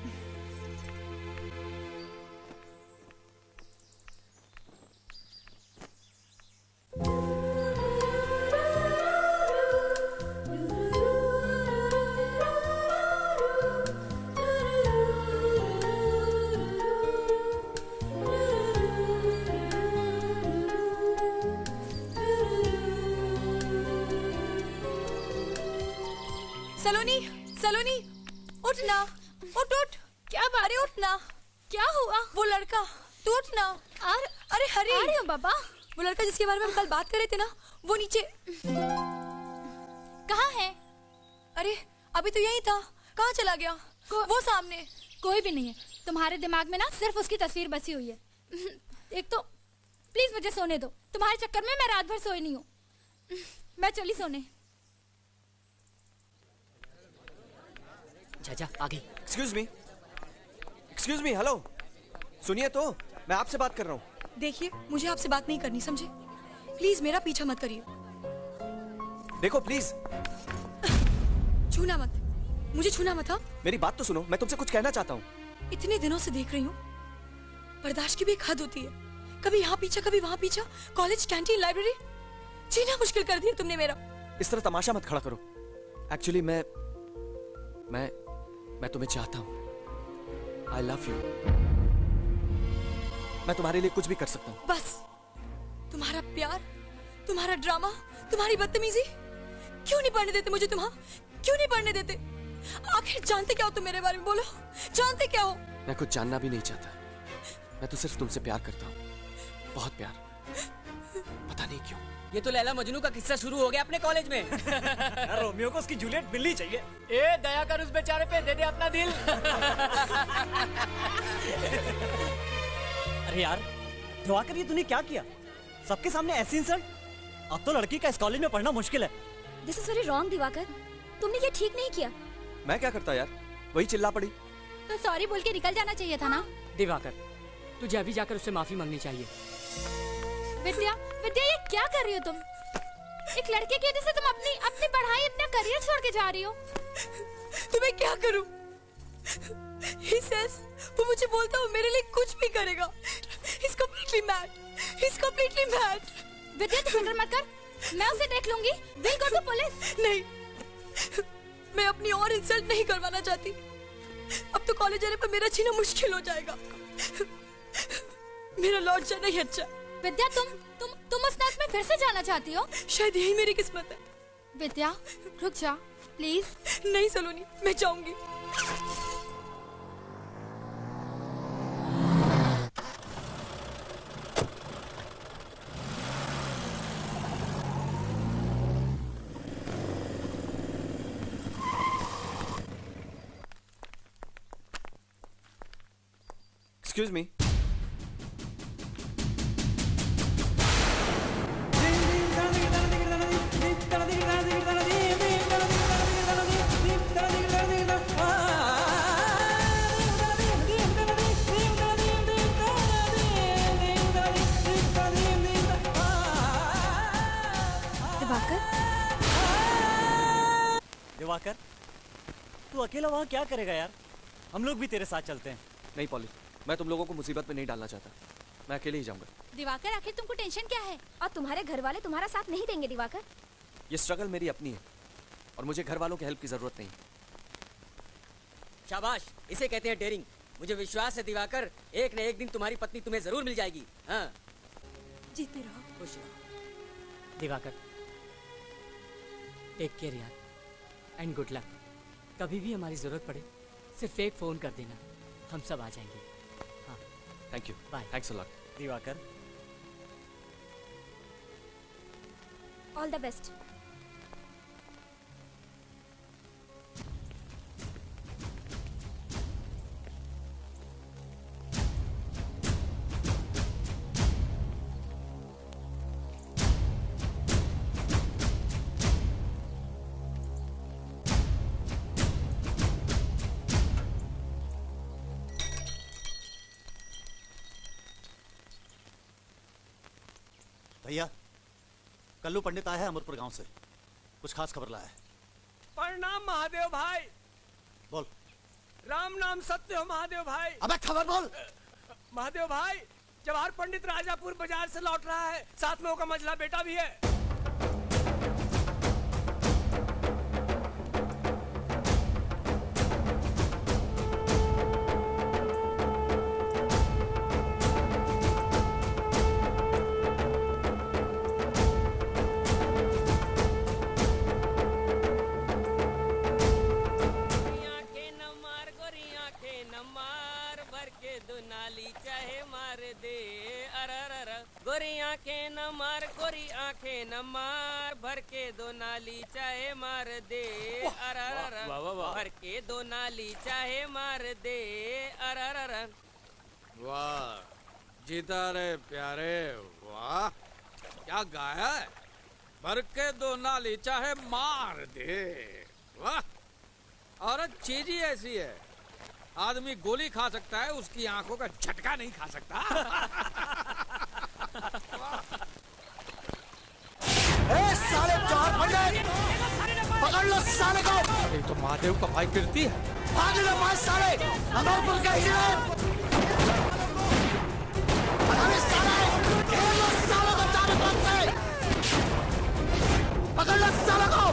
सलोनी, सलोनी, उठ ना, उठ उठ। क्या बात? अरे उठ ना। क्या हुआ? वो लड़का, तू उठ ना। अरे हरी। आ रही हूँ बाबा। वो लड़का जिसके बारे में हम कल बात कर रहे थे ना, वो नीचे। कहाँ है? अरे अभी तो यही था, कहाँ चला गया? वो सामने। कोई भी नहीं है, तुम्हारे दिमाग में ना सिर्फ उसकी तस्वीर बसी हुई है। एक तो प्लीज मुझे सोने दो, तुम्हारे चक्कर में मैं रात भर सोई नहीं हूँ। मैं चली सोने। जा आ गई। एक्सक्यूज मी, हेलो, सुनिए तो, मैं आपसे बात कर रहा हूँ। देखिए, मुझे आपसे बात नहीं करनी, समझे? प्लीज मेरा पीछा मत करिए। देखो प्लीज। छूना मत, मुझे छूना मत। हाँ, मेरी बात तो सुनो, मैं तुमसे कुछ कहना चाहता हूँ। इतने दिनों से देख रही हूँ, बर्दाश्त की भी एक हद होती है। कभी यहाँ पीछा, कभी वहाँ पीछा, कॉलेज, कैंटीन, लाइब्रेरी, जीना मुश्किल कर दिया तुमने मेरा। इस तरह तमाशा मत खड़ा करो। एक्चुअली मैं तुम्हें चाहता हूँ। I love you। मैं तुम्हारे लिए कुछ भी कर सकता हूँ। बस तुम्हारा प्यार, तुम्हारा ड्रामा, तुम्हारी बदतमीजी, क्यों नहीं पढ़ने देते मुझे तुम? हाँ, क्यों नहीं पढ़ने देते? आखिर जानते क्या हो तुम मेरे बारे में? बोलो, जानते क्या हो? मैं कुछ जानना भी नहीं चाहता। मैं तो सिर्फ तुमसे प्यार करता हूँ, बहुत प्यार। पता नहीं क्यों। ये तो लैला मजनू का किस्सा शुरू हो गया अपने कॉलेज में। यार रोमियो को उसकी जूलियट मिलनी चाहिए। ए दया कर उस बेचारे पे, दे दे अपना दिल। अरे यार दिवाकर, ये तूने क्या किया? सबके सामने ऐसी इंसल्ट? अब तो लड़की का इस कॉलेज में पढ़ना मुश्किल है। This is very wrong Diwakar, तुमने ये ठीक नहीं किया। मैं क्या करता यार, वही चिल्ला पड़ी। तो सॉरी बोल के निकल जाना चाहिए था ना। दिवाकर, तुझे अभी जाकर उससे माफी मांगनी चाहिए। विद्या, विद्या, ये क्या कर रही हो तुम? एक लड़के की वजह से तुम अपनी पढ़ाई, अपना करियर छोड़ के जा रही हो। तो मैं क्या करूं? He says, वो मुझे बोलता है वो मेरे लिए कुछ भी करेगा। He's completely mad. He's completely mad. विद्या, तू फिक्र मत कर, मैं उसे देख लूंगी। We'll go to police। नहीं, मैं अपनी और इंसल्ट नहीं करवाना चाहती। अब तो कॉलेज आने पर मेरा जीना मुश्किल हो जाएगा। मेरा लौट जाना ही अच्छा। विद्या, तुम उस नाक में फिर से जाना चाहती हो? शायद यही मेरी किस्मत है। विद्या, रुक जा प्लीज। नहीं सलोनी, मैं जाऊंगी। Excuse me। दिवाकर, तू अकेला वहाँ क्या करेगा यार? हम लोग भी तेरे साथ चलते हैं। नहीं पॉली, मैं तुम लोगों को मुसीबत में नहीं डालना चाहता। मैं अकेले ही जाऊंगा। दिवाकर, आखिर तुमको टेंशन क्या है? और तुम्हारे घर वाले तुम्हारा साथ नहीं देंगे दिवाकर। ये स्ट्रगल मेरी अपनी है और मुझे घर वालों की हेल्प की जरूरत नहीं। शाबाश, इसे कहते हैं डेयरिंग। मुझे विश्वास है दिवाकर, एक न एक दिन तुम्हारी पत्नी तुम्हें जरूर मिल जाएगी। हाँ, जीते रहो। खुश रहो दिवाकर। टेक केयर यार, एंड गुड लक। कभी भी हमारी जरूरत पड़े सिर्फ एक फोन कर देना, हम सब आ जाएंगे। हाँ, thank you. Bye. Thanks a lot Diwakar. All the best. भैया, कल्लू पंडित आया है अमरपुर गांव से, कुछ खास खबर लाया है। प्रणाम महादेव भाई। बोल। राम नाम सत्य हो महादेव भाई। अबे खबर बोल। महादेव भाई, जवाहर पंडित राजापुर बाजार से लौट रहा है, साथ में उसका मझला बेटा भी है। गोरी आंखें न मार, गोरी आंखें न मार, भर के दो नाली चाहे मार दे। भर के दो नाली चाहे मार दे। वाह जीता रे प्यारे, वाह क्या गाया है। भर के दो नाली चाहे मार दे। वाह, औरत चीज ही ऐसी है, आदमी गोली खा सकता है, उसकी आंखों का झटका नहीं खा सकता। साले जवाहर पंडित, पकड़ लो साले को। ये तो महादेव का भाई कीर्ति है। भाग लो मार साले, अमरपुर का इंजीनियर। अरे साले, घेर लो सालों को चारों तरफ से। पकड़ लो सालों को,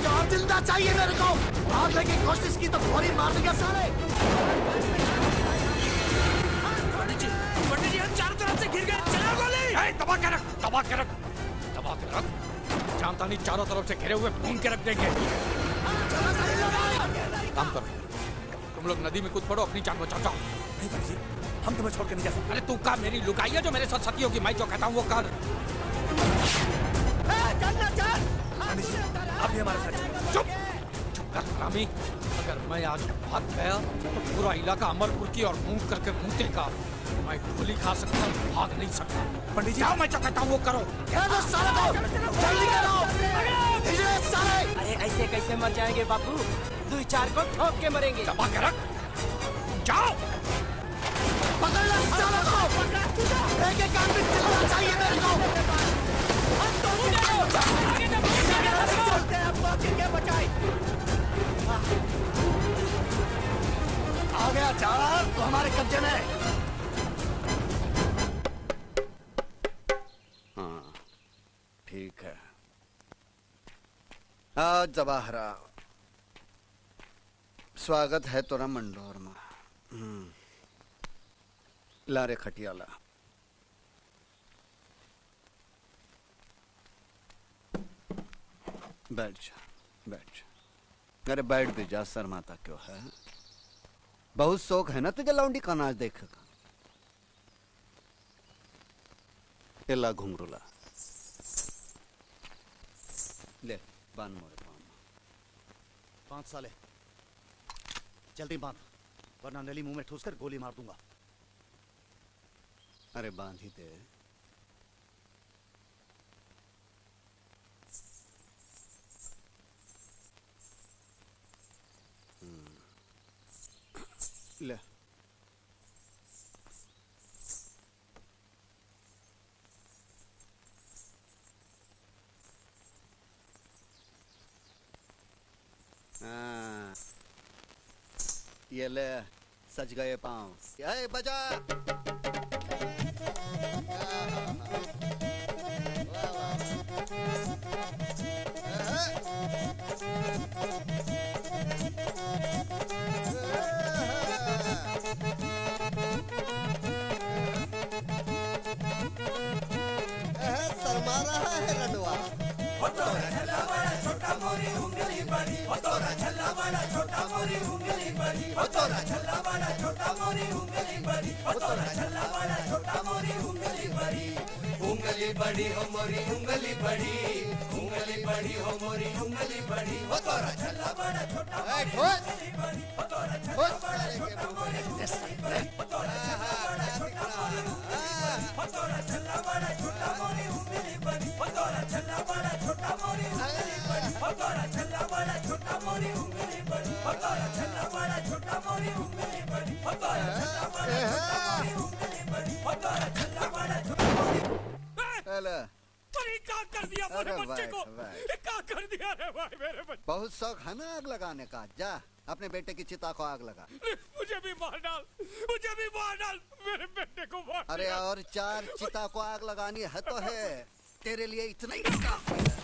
जवाहर जिंदा चाहिए मेरे को। भागने की कोशिश की तो गोली मार देगा साले। पंडित जी हम चारों तरफ से घिर गए, चला गोली। दबा के रख, दबा के रख, दबा के रख। जानता नहीं चारों तरफ से घिरे हुए भून के रख देंगे। काम करो, तुम लोग नदी में कूद पड़ो, अपनी जान बचाओ। नहीं भाई जी, हम तुम्हें छोड़ के नहीं जा सकते। अरे तू का मेरी लुगाई है जो मेरे साथ सती होगी, मैं जो कहता हूँ वो कर। आप भी हमारे साथ चुप चुप कर हरामी। अगर मैं आज भाग गया तो पूरा इलाका अमरपुर की और मुंह करके मुंह मैं गोली खा सकता हूँ, भाग नहीं सकता। पंडित जी, मैं जो कहता हूँ वो करो। जल्दी करो। अरे ऐसे कैसे मर जाएंगे बापू, 2-4 को ठोक के मरेंगे। दबा के रख, जाओ। पकड़ लो सालों को, एक-एक आदमी चलना चाहिए मेरे को। आ गया जवाहर, तो हमारे कब्जे में। हाँ ठीक है। हाँ जवाहरा, स्वागत है तोरा मंडोर में। ला रे खटियाला। बैठ जा, बैठ जा। अरे बैठ भी जा, शर्माता क्यों है। बहुत शौक है ना तुझे लौंडी का नाच देखेगा। एला घुंघरूला ले, बांध मोरे पाँव में। 5 साले जल्दी बांध, वरना नली मुंह में ठूस कर गोली मार दूंगा। अरे बांध ही दे। ले ये ले, सज गए पाँव। ये बजा। शर्मा रहा है रडवा। छल्ला बड़ा छोटा मोरी उंगली बड़ी, तोरा छल्ला बड़ा छोटा मोरी उंगली बड़ी, तोरा छल्ला बड़ा छोटा मोरी उंगली बड़ी, तोरा छल्ला बड़ा छोटा मोरी उंगली बड़ी। उंगली बड़ी हो मोरी उंगली बड़ी, उंगली बड़ी हो मोरी उंगली बड़ी, तोरा छल्ला बड़ा छोटा मोरी उंगली बड़ी, तोरा छल्ला बड़ा छोटा मोरी उंगली बड़ी, तोरा छल्ला बड़ा छोटा मोरी उंगली बड़ी, तोरा छल्ला बड़ा छोटा मोरी उंगली बड़ी, तोरा छल्ला बड़ा छोटा मोरी उंगली बड़ी, तोरा छल्ला बड़ा छोटा मोरी उंगली बड़ी, तोरा छल्ला बड़ा छोटा मोरी उंगली बड़ी, तोरा छल्ला बड़ा छोटा मोरी उंगली बड़ी, तोरा छल्ला बड़ा छोटा मोरी। क्या कर दिया रे भाई मेरे बच्चे? बहुत शौक है ना आग लगाने का, जा अपने बेटे की चिता को आग लगा। मुझे भी मार डाल, मुझे भी मार डाल, मेरे बेटे को मार। अरे और 4 चिता को आग लगानी है तो है, तेरे लिए इतना ही काफी है।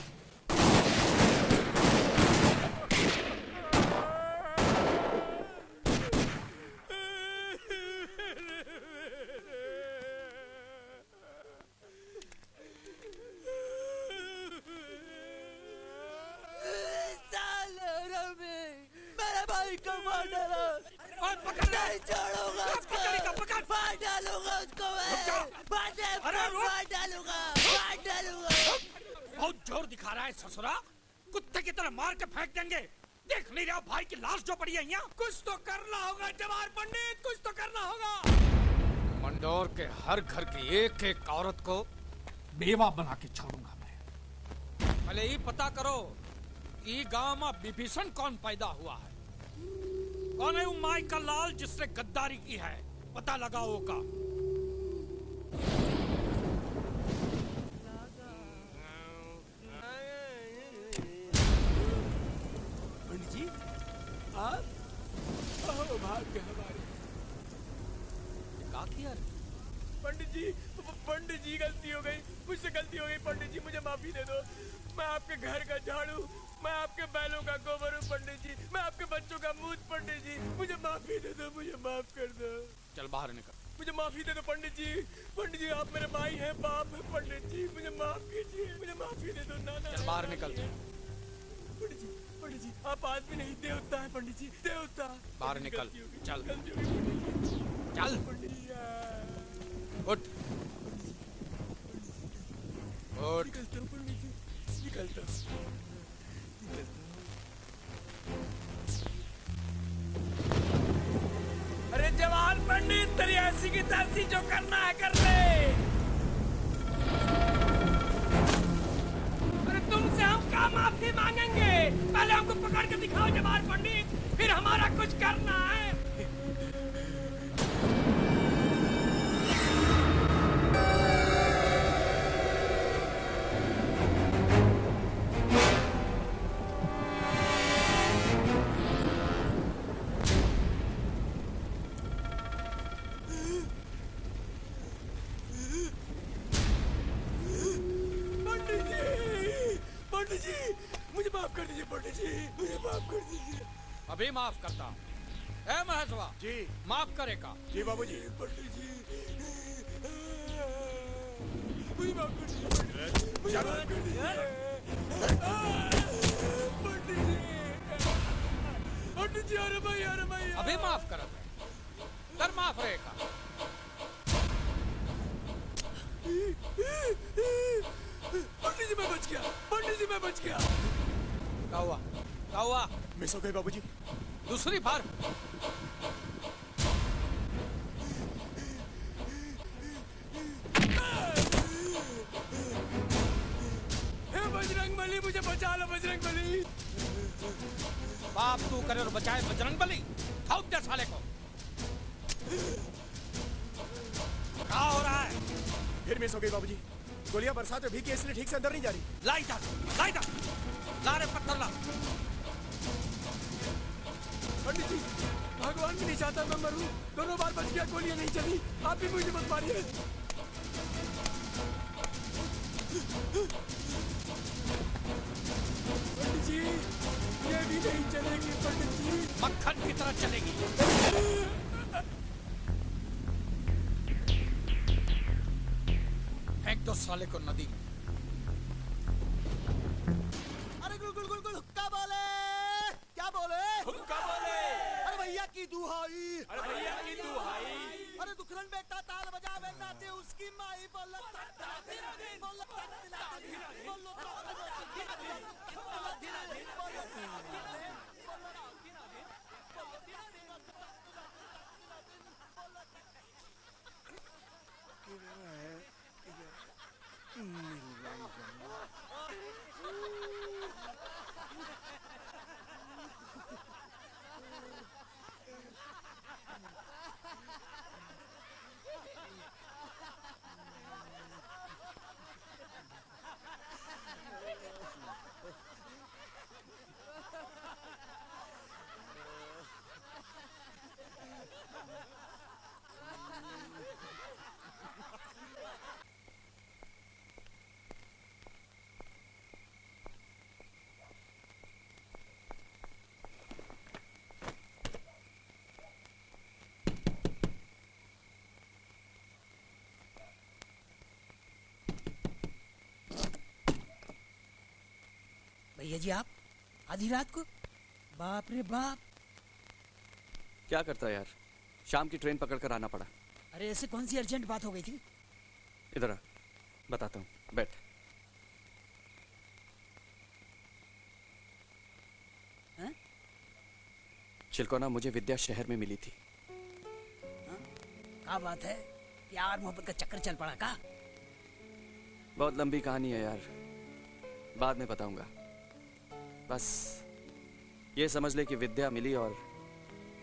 मेरे भाई को मार डालो। नहीं छोड़ूंगा उसको। मार डालूंगा उसको मैं। मार डालूंगा। बहुत जोर दिखा रहा है ससुरा, कुत्ते की तरह मार के फेंक देंगे। देख नहीं रहा भाई की लाश जो पड़ी है यहाँ? कुछ तो करना होगा जवाहर पंडित, कुछ तो करना होगा। मंडोर के हर घर की एक एक औरत को बेवा बना के छोड़ूंगा मैं। पहले ही पता करो ये गांव में विभीषण कौन पैदा हुआ है, कौन है वो माई का लाल जिसने गद्दारी की है, पता लगाओ का। पंडित जी आप भाग्य हमारे। क्या किया रे? पंडित जी गलती हो गई, मुझसे गलती हो गई। पंडित जी मुझे माफी दे दो। मैं आपके घर का झाड़ू, मैं आपके बैलों का गोबर हूँ पंडित जी, मैं आपके बच्चों का मूत। पंडित जी मुझे माफी दे दो, मुझे माफ कर दो। चल बाहर निकल। मुझे माफी दे दो पंडित जी। पंडित जी आप मेरे भाई हैं, बाप है। पंडित जी मुझे माफ कीजिए, मुझे माफी दे दो। ना चल बाहर निकल। पंडित जी आप आदमी नहीं देवता है। पंडित जी देवता। बाहर निकल। चल चल उठ उठ। निकलता हूँ पंडित जी, निकलता हूँ। अरे जवान पंडित तेरी ऐसी की तैसी जो करना है कर ले। अरे तुमसे हम क्या माफी मांगेंगे? पहले हमको पकड़ के दिखाओ जवान पंडित, फिर हमारा कुछ करना है। पंडित जी मुझे माफ कर दीजिए। पंडित जी मुझे माफ कर दीजिए। अभी माफ करता। ए महेशवा जी माफ करेगा? जी बाबूजी। पंडित जी मुझे माफ कर दीजिए। मुझे माफ कर दीजिए पंडित जी। अरे भाई अभी माफ कर कर माफ रहेगा। पंडित जी मैं बच गया। पंडित जी मैं बच गया। क्या हुआ? क्या हुआ? मिस हो गई बाबूजी। दूसरी बार बजरंगबली मुझे बचा लो। बजरंगबली बाप तू करे और बचाए बजरंगबली। ठोक दे साले को। क्या हो रहा है? फिर मिस हो गई बाबूजी। गोलियां बरसात में भीगी इसलिए ठीक से अंदर नहीं जा रही। लाई था ला रे पत्थर ला। पंडित जी भगवान भी नहीं चाहता मैं मरूं। दोनों बार बच गया, गोलियां नहीं चली। आप भी मुझे मत मारिए। पंडित जी ये भी नहीं चलेगी। पंडित जी मक्खन की तरह चलेगी। फेंक दो साले को नदी में। अरे गुल हुक्का बोले। क्या बोले? हुक्का बोले। अरे भैया की दुहाई। अरे भैया की दुहाई। अरे दुखरन बेटा ताल बजावे नाचे उसकी माई बोल। भैया जी आप आधी रात को? बाप रे बाप। क्या करता है यार, शाम की ट्रेन पकड़ कर आना पड़ा। अरे ऐसे कौन सी अर्जेंट बात हो गई थी? इधर आ, बताता हूँ, बैठ। चिलकोना, मुझे विद्या शहर में मिली थी। क्या बात है? प्यार मोहब्बत का चक्कर चल पड़ा का? बहुत लंबी कहानी है यार, बाद में बताऊंगा। बस ये समझ ले कि विद्या मिली और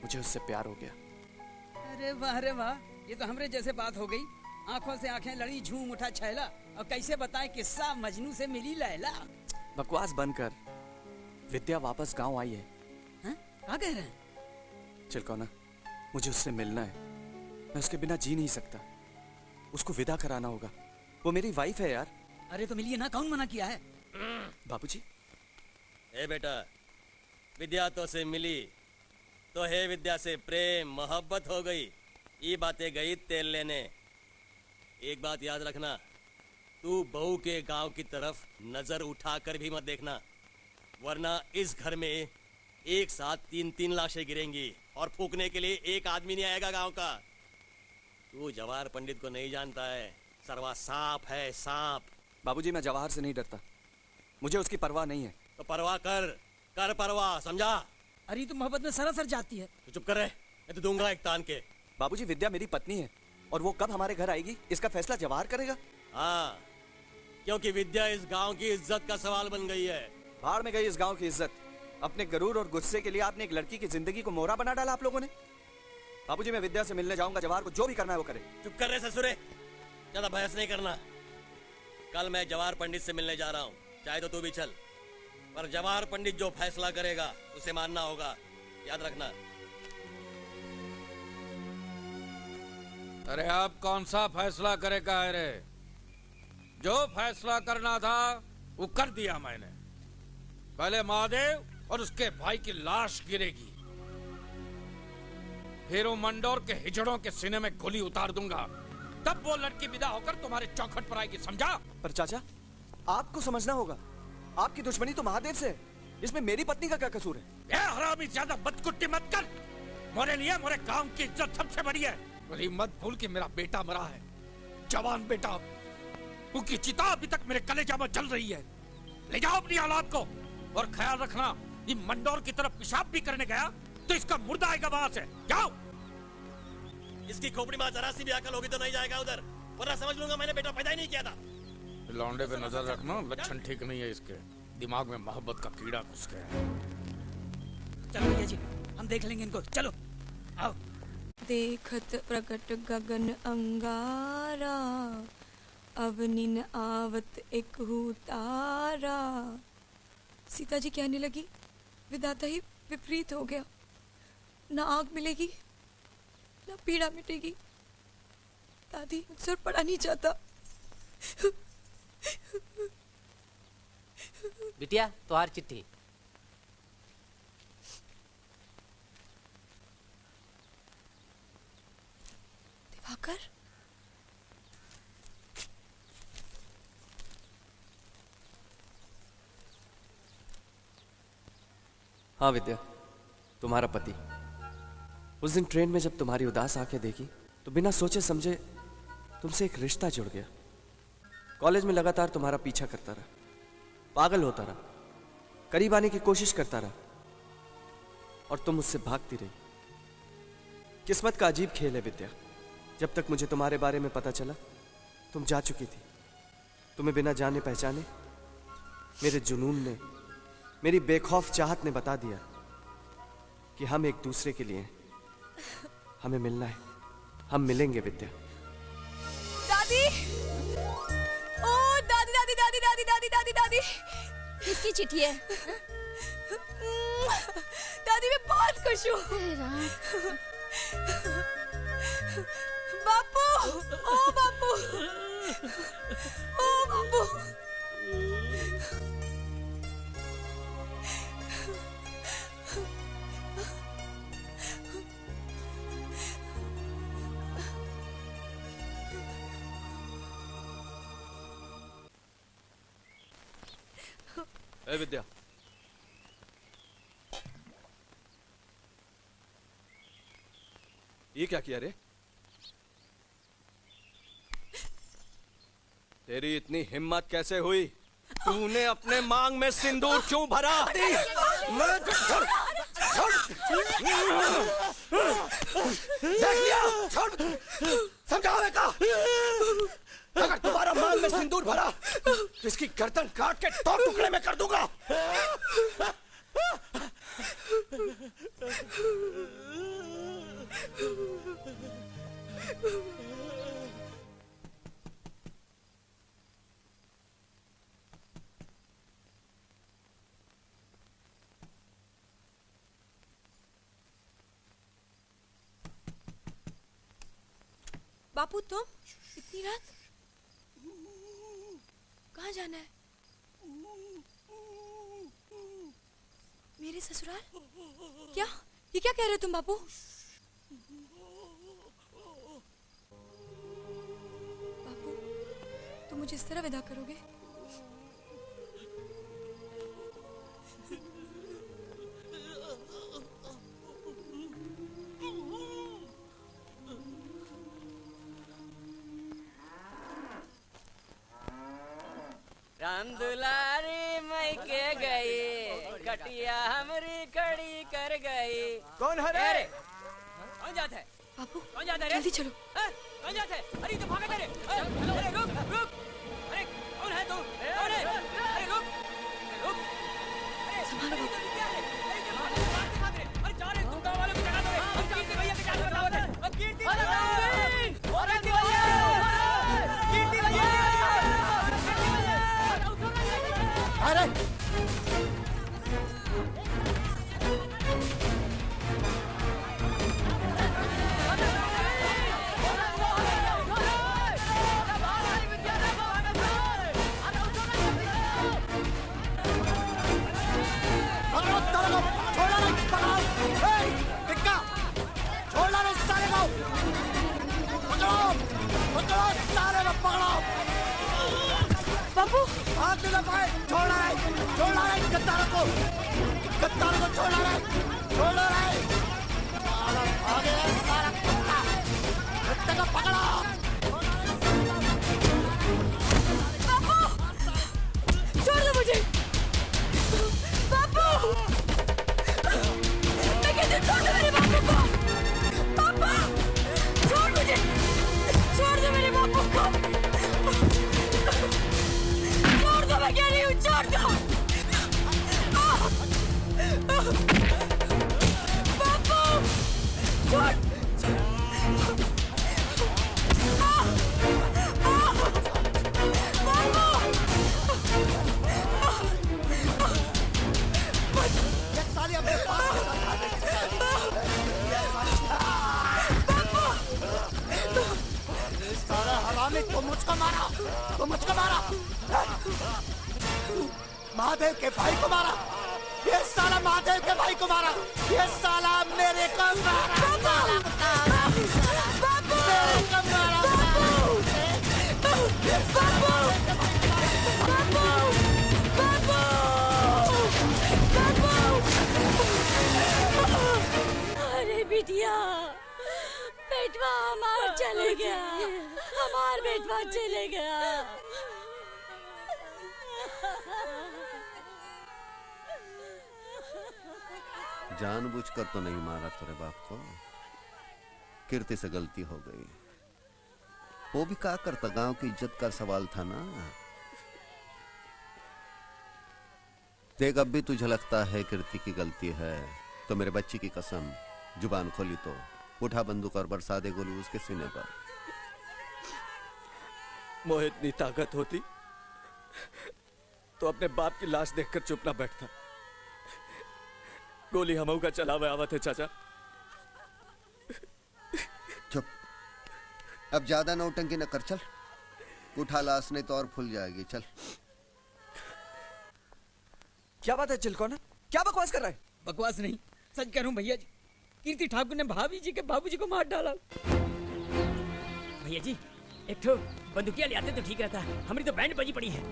मुझे उससे प्यार हो गया। अरे वाह रे वाह, ये तो हमरे जैसे बात हो गई। आंखों से आंखें लड़ी, झूम उठा छैला। और कैसे बताएं किस्सा मजनू से मिली लैला। बकवास बंद कर, विद्या वापस गांव आई है। क्या कह रहे हैं? चिलकोना, मुझे उससे मिलना है। मैं उसके बिना जी नहीं सकता। उसको विदा कराना होगा, वो मेरी वाइफ है यार। अरे तो मिलिए ना, कौन मना किया है? बाबूजी। ए बेटा, विद्या तो से मिली तो है विद्या से प्रेम मोहब्बत हो गई। ये बातें गई तेल लेने। एक बात याद रखना, तू बहू के गांव की तरफ नजर उठाकर भी मत देखना, वरना इस घर में एक साथ 3-3 लाशें गिरेंगी और फूकने के लिए एक आदमी नहीं आएगा गांव का। तू जवाहर पंडित को नहीं जानता है, सरवा सांप है, सांप। बाबूजी, मैं जवाहर से नहीं डरता, मुझे उसकी परवाह नहीं है। तो परवाह कर परवाह, समझा? अरे तो मोहब्बत में सरासर जाती है। तो चुप कर रहे, मैं तो दूंगा एक तान के। बाबूजी, विद्या मेरी पत्नी है और वो कब हमारे घर आएगी इसका फैसला जवाहर करेगा। हाँ, क्योंकि विद्या इस गांव की इज्जत का सवाल बन गई है। भाड़ में गई इस गांव की इज्जत। अपने गरूर और गुस्से के लिए आपने एक लड़की की जिंदगी को मोहरा बना डाला आप लोगों ने। बाबूजी, मैं विद्या से मिलने जाऊंगा, जवाहर को जो भी करना है वो करे। चुप कर रहे ससुरे, ज्यादा बहस नहीं करना। कल मैं जवाहर पंडित से मिलने जा रहा हूँ, चाहे तो तू भी चल, पर जवाहर पंडित जो फैसला करेगा उसे मानना होगा, याद रखना। अरे आप कौन सा फैसला करेगा? अरे जो फैसला करना था वो कर दिया मैंने। पहले महादेव और उसके भाई की लाश गिरेगी, फिर वो मंडोर के हिजड़ों के सीने में गोली उतार दूंगा, तब वो लड़की विदा होकर तुम्हारे चौखट पर आएगी, समझा? पर चाचा, आपको समझना होगा, आपकी दुश्मनी तो महादेव से है, इसमें मेरी पत्नी का क्या कसूर है? ए हरामी, ज्यादा बदकुट्टी मत कर। मोरे लिए मोरे गांव की इज्जत सबसे बड़ी है। वही मत भूल कि मेरा बेटा मरा है, जवान बेटा। उसकी चिता अभी तक मेरे कलेजा में जल रही है। ले जाओ अपनी औलाद को, और ख्याल रखना, ये मंडोर की तरफ पेशाब भी करने गया तो इसका मुर्दा आएगा वहां से। जाओ। इसकी खोपड़ी में जरा सी भी अकल होगी तो नहीं जाएगा उधर, वरना समझ लूंगा मैंने बेटा पैदा ही नहीं किया था। लौंडे पे नजर रखना, लक्षण ठीक नहीं है इसके। दिमाग में मोहब्बत का कीड़ा घुस गया। चलो भैया जी, हम देख लेंगे इनको, चलो आओ। देखत प्रकट गगन अंगारा, अवनिन आवत एक तारा। सीता जी कहने लगी, विधाता ही विपरीत हो गया। ना आग मिलेगी, ना पीड़ा मिटेगी। दादी, मुझसे पढ़ा नहीं जाता। बिटिया, तुम्हार चिट्ठी। दिवाकर, हाँ विद्या, तुम्हारा पति। उस दिन ट्रेन में जब तुम्हारी उदास आंखें देखी तो बिना सोचे समझे तुमसे एक रिश्ता जुड़ गया। कॉलेज में लगातार तुम्हारा पीछा करता रहा, पागल होता रहा, करीब आने की कोशिश करता रहा, और तुम मुझसे भागती रही। किस्मत का अजीब खेल है विद्या। जब तक मुझे तुम्हारे बारे में पता चला तुम जा चुकी थी। तुम्हें बिना जाने पहचाने मेरे जुनून ने, मेरी बेखौफ चाहत ने बता दिया कि हम एक दूसरे के लिए हैं। हमें मिलना है, हम मिलेंगे विद्या। दादी, ओ दादी दादी दादी दादी दादी दादी दादी। किसकी चिट्ठी है? दादी, मैं बहुत खुश हूँ। बापू, ओ बापू, ओ बापू। ए विद्या, ये क्या किया रे? तेरी इतनी हिम्मत कैसे हुई? तूने अपने मांग में सिंदूर क्यों भरा? देख लिया, छोड़, समझावे का। अगर तुम्हारा मांग में सिंदूर भरा तो इसकी गर्दन काट के 2 टुकड़े में कर दूंगा। बापू तुम इतनी रात कहाँ जाना है? मेरे ससुराल? क्या ये क्या कह रहे हो तुम बापू? बापू तुम मुझे इस तरह विदा करोगे? राम दुलारी मई के गई, कटिया हमरी खड़ी कर गई। कौन है रे? कौन जाता है? बापू कौन जाता है? जल्दी चलो। कौन जाता है? अरे तो भागा तेरे। अरे रुक रुक। अरे कौन है तू? कौन है? अरे रुक रुक। अरे संभालो बापू। क्या है? अरे क्या भाग रहे? अरे जा रहे तुम गाँव वालों की जगह दो। हम कीर्ति भैया के क्या बताओ? अब कीर्ति भैया। कीर्ति भैया। कीर्ति भैया। अरे बापू हाथ न पाए, छोड़ा है गद्दारों को छोड़ा है, छोड़ा है। साला भागे है, सारा कुत्ते को पकड़ो। बापू छोड़ दो मुझे। बापू मैं कहती हूँ छोड़ दो मेरे बापू को। बापू छोड़ मुझे, छोड़ दो मेरे बापू को। छोड़ दो, मैं कह रही हूँ छोड़ दो। बापू छोड़। ये साली अपने पास सारा हरामी, तुम मुझको मारा, महादेव के भाई को मारा। ये साला महादेव के भाई को मारा। ये साला मेरे को मारा। मेरे को मारा। अरे बिटिया, बेटवा हमार चले गया, हमार बेटवा चले गया। जानबूझकर तो नहीं मारा तेरे बाप को, कीर्ति से गलती हो गई। वो भी क्या करता, गांव की इज्जत का सवाल था ना। देख अब भी तुझे लगता है कीर्ति की गलती है तो मेरे बच्ची की कसम, जुबान खोली तो उठा बंदूक और बरसा दे गोली उसके सीने पर। मोहे इतनी ताकत होती तो अपने बाप की लाश देखकर चुप ना बैठता। गोली हमऊ का चलावे आवत है चाचा। चुप, अब ज्यादा नौटंकी न कर, चल उठा लाश नहीं तो और फूल जाएगी। चल। क्या बात है चिलकोना, क्या बकवास कर रहा है? बकवास नहीं, सच कह रहा हूँ भैया जी। कीर्ति ठाकुर ने भाभी जी के बाबूजी को मार डाला। भैया जी एक तो बंदूकिया ले आते तो ठीक रहता, हमारी तो बैंड बजी पड़ी है।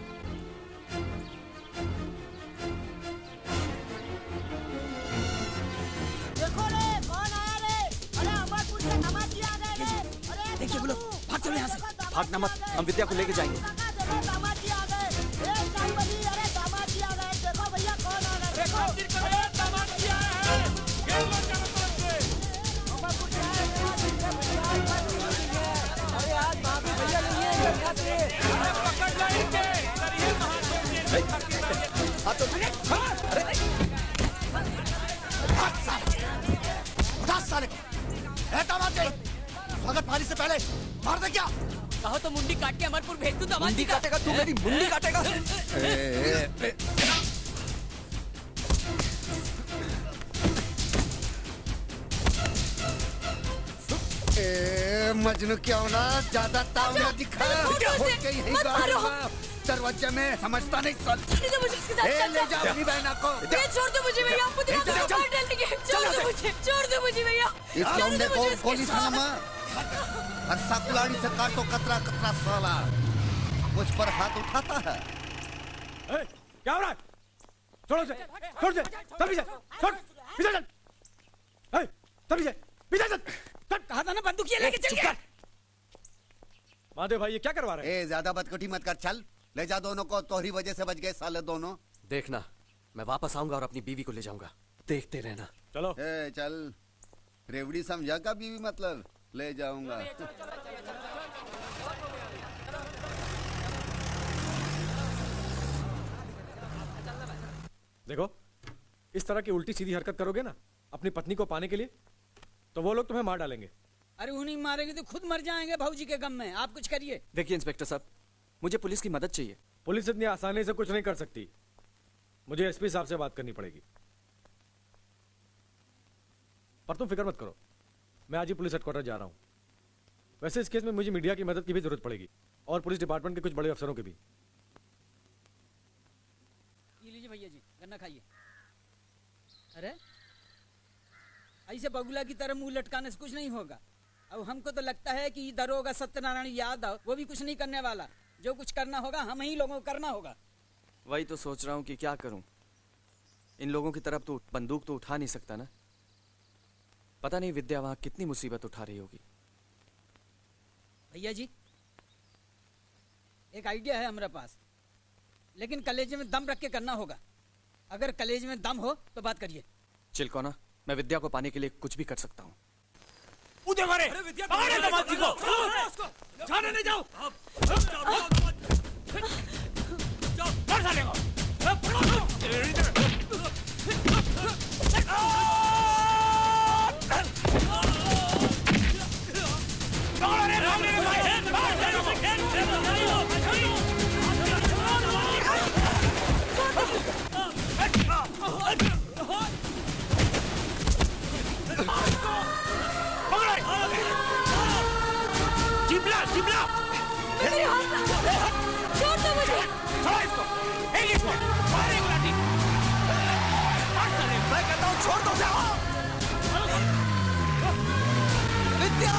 देखो रे कौन आया रे? अरे अमरपुर से हमारे देखिए वो लोग, भाग चलो यहाँ से। भागना मत, हम विद्या को लेके जाएंगे। स्वागत पानी से पहले मार दे क्या? कहो तो मुंडी काट के अमरपुर भेज दूं दामाद मुंडी जी का। काटेगा तू, मेरी मुंडी काटेगा। मजनू क्यों ना ज्यादा ताव ना दिखा। दरवाजे में समझता नहीं सन। ले जाओ अपनी बहना को। छोड़ दो मुझे भैया, मुझे मार डालेंगे। छोड़ दो मुझे भैया। इस लौंडे को गोली थामा और साकुलाड़ी से काटो कतरा कतरा साला। मुझ पर हाथ उठाता है। क्या हो रहा है? छोड़ो से, छोड़ दे, तभी से, छोड़, पीछे चल। तभी से, पीछे चल। कहा था ना बंदूकिया लेके चल के। महादेव भाई ये क्या करवा रहे हैं? ज्यादा बदकटी मत कर, चल ले जा दोनों को। तोहरी वजह से बच गए साले दोनों। देखना, मैं वापस आऊंगा और अपनी बीवी को ले जाऊंगा, देखते रहना। चलो। चल, रेवड़ी समझा का बीवी मतलब ले जाऊंगा। देखो, इस तरह की उल्टी सीधी हरकत करोगे ना अपनी पत्नी को पाने के लिए, तो वो लोग तुम्हें मार डालेंगे। अरे उन्हीं मारेंगे तो खुद मर जाएंगे भाऊजी के गम में। आप कुछ करिए। देखिए इंस्पेक्टर साहब, मुझे पुलिस की मदद चाहिए। पुलिस इतनी आसानी से कुछ नहीं कर सकती, मुझे एसपी साहब से बात करनी पड़ेगी। पर तुम फिक्र मत करो, मैं आज ही पुलिस हेडक्वार्टर जा रहा हूं। वैसे इस केस में मुझे मीडिया की मदद की भी जरूरत पड़ेगी और पुलिस डिपार्टमेंट के कुछ बड़े अफसरों की भी। ये लीजिए भैया जी, गन्ना खाइए। अरे ऐसे बगुला की तरह मुंह लटकाने से कुछ नहीं होगा। अब हमको तो लगता है कि दरोगा सत्यनारायण यादव वो भी कुछ नहीं करने वाला। जो कुछ करना होगा हम ही लोगों को करना होगा। वही तो सोच रहा हूँ कि क्या करूं। इन लोगों की तरफ तो बंदूक तो उठा नहीं सकता ना। पता नहीं विद्या वहां कितनी मुसीबत उठा रही होगी। भैया जी, एक आइडिया है हमारे पास, लेकिन कलेजे में दम रख के करना होगा। अगर कलेजे में दम हो तो बात करिए। चिलकोना, मैं विद्या को पाने के लिए कुछ भी कर सकता हूँ। उधर मारे, मारे दामाद जी को। जाने नहीं जाओ। जाओ, मार साले को। जिबला, जिबला। छोड़ दो मुझे। छोड़ो इसको, इसको, मारे गुलाटी। मार साले। मैं कहता हूँ छोड़ दो उसे। विद्या।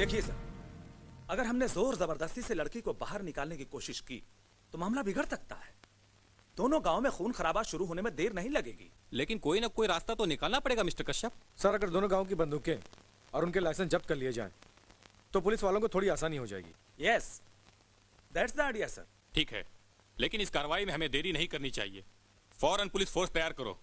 देखिए सर, अगर हमने जोर जबरदस्ती से लड़की को बाहर निकालने की कोशिश की तो मामला बिगड़ सकता है। दोनों गांव में खून खराबा शुरू होने में देर नहीं लगेगी। लेकिन कोई ना कोई रास्ता तो निकालना पड़ेगा मिस्टर कश्यप। सर, अगर दोनों गांव की बंदूकें और उनके लाइसेंस जब्त कर लिए जाएं, तो पुलिस वालों को थोड़ी आसानी हो जाएगी। Yes, that's the idea sir. ठीक है, लेकिन इस कार्रवाई में हमें देरी नहीं करनी चाहिए। फौरन पुलिस फोर्स तैयार करो।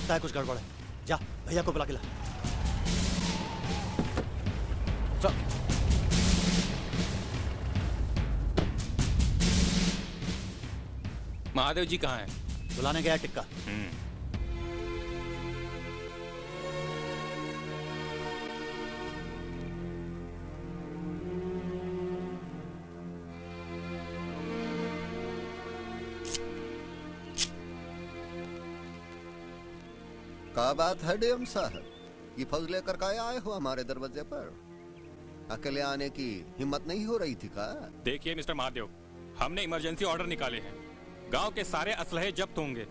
लगता है कुछ गड़बड़ है। जा भैया को बुला के ला। महादेव जी कहाँ हैं? बुलाने गया टिक्का। क्या बात है डीएम साहब, ये फौज लेकर का आए हो हमारे दरवाजे पर? अकेले आने की हिम्मत नहीं हो रही थी का? देखिए मिस्टर महादेव, हमने इमरजेंसी ऑर्डर निकाले हैं। गांव के सारे असलहे जब्त होंगे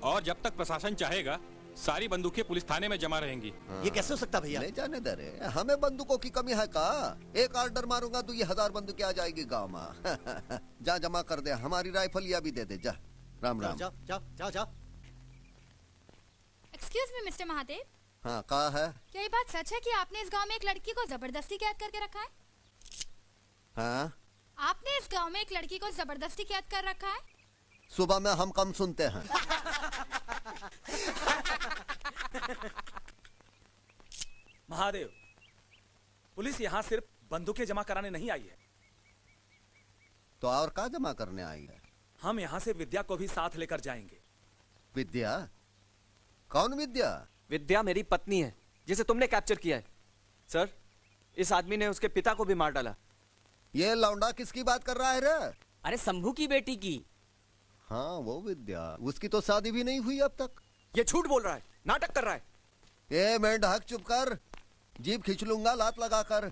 और जब तक प्रशासन चाहेगा सारी बंदूकें पुलिस थाने में जमा रहेंगी। ये कैसे हो सकता भैया? नहीं जाने दे रहे, हमें बंदूकों की कमी है का? एक ऑर्डर मारूंगा तो ये 1000 बंदूकें आ जाएगी गांव में। जा जमा कर दे, हमारी राइफल या भी दे दे। जा राम राम। जाओ जाओ जाओ जाओ। Excuse me mister Mahadev. हाँ कहा है? क्या ये बात सच है कि आपने इस गांव में एक लड़की को जबरदस्ती कैद करके रखा है? हाँ? आपने इस गांव में एक लड़की को जबरदस्ती कैद कर रखा है? सुबह में हम कम सुनते हैं। महादेव, पुलिस यहाँ सिर्फ बंदूकें जमा कराने नहीं आई है। तो और क्या जमा करने आई है? हम यहाँ से विद्या को भी साथ लेकर जाएंगे। विद्या? कौन विद्या? विद्या मेरी पत्नी है जिसे तुमने कैप्चर किया है। सर, इस आदमी ने उसके पिता को भी मार डाला। ये लौंडा किसकी बात कर रहा है रे? अरे शंभू की बेटी की। हाँ वो विद्या, उसकी तो शादी भी नहीं हुई अब तक। ये झूठ बोल रहा है, नाटक कर रहा है। ए मेंढक चुप कर, जीभ खींच लूंगा लात लगाकर।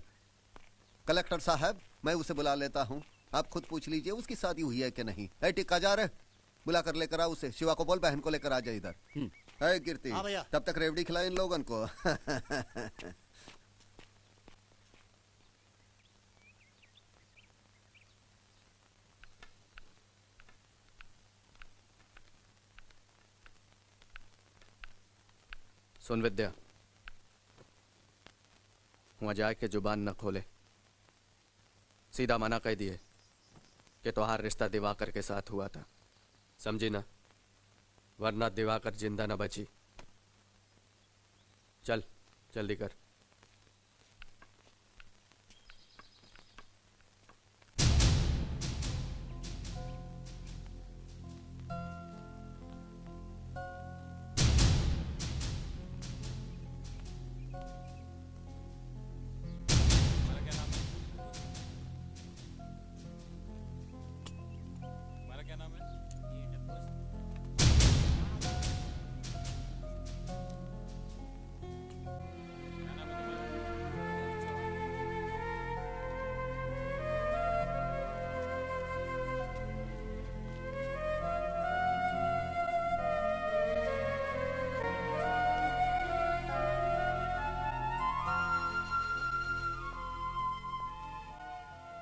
कलेक्टर साहब, मैं उसे बुला लेता हूँ, आप खुद पूछ लीजिए उसकी शादी हुई है कि नहीं। ए टिक्का जा रहे, बुला कर लेकर आ उसे। शिवा को बोल बहन को लेकर आ जाए इधर। है कीर्ति, तब तक रेवड़ी खिला इन लोगन को। सुन विद्या, वहां जाके जुबान न खोले, सीधा मना कह दिए कि तुम्हारा रिश्ता दिवाकर के साथ हुआ था, समझी ना? वरना दिवाकर जिंदा न बची। चल जल्दी कर।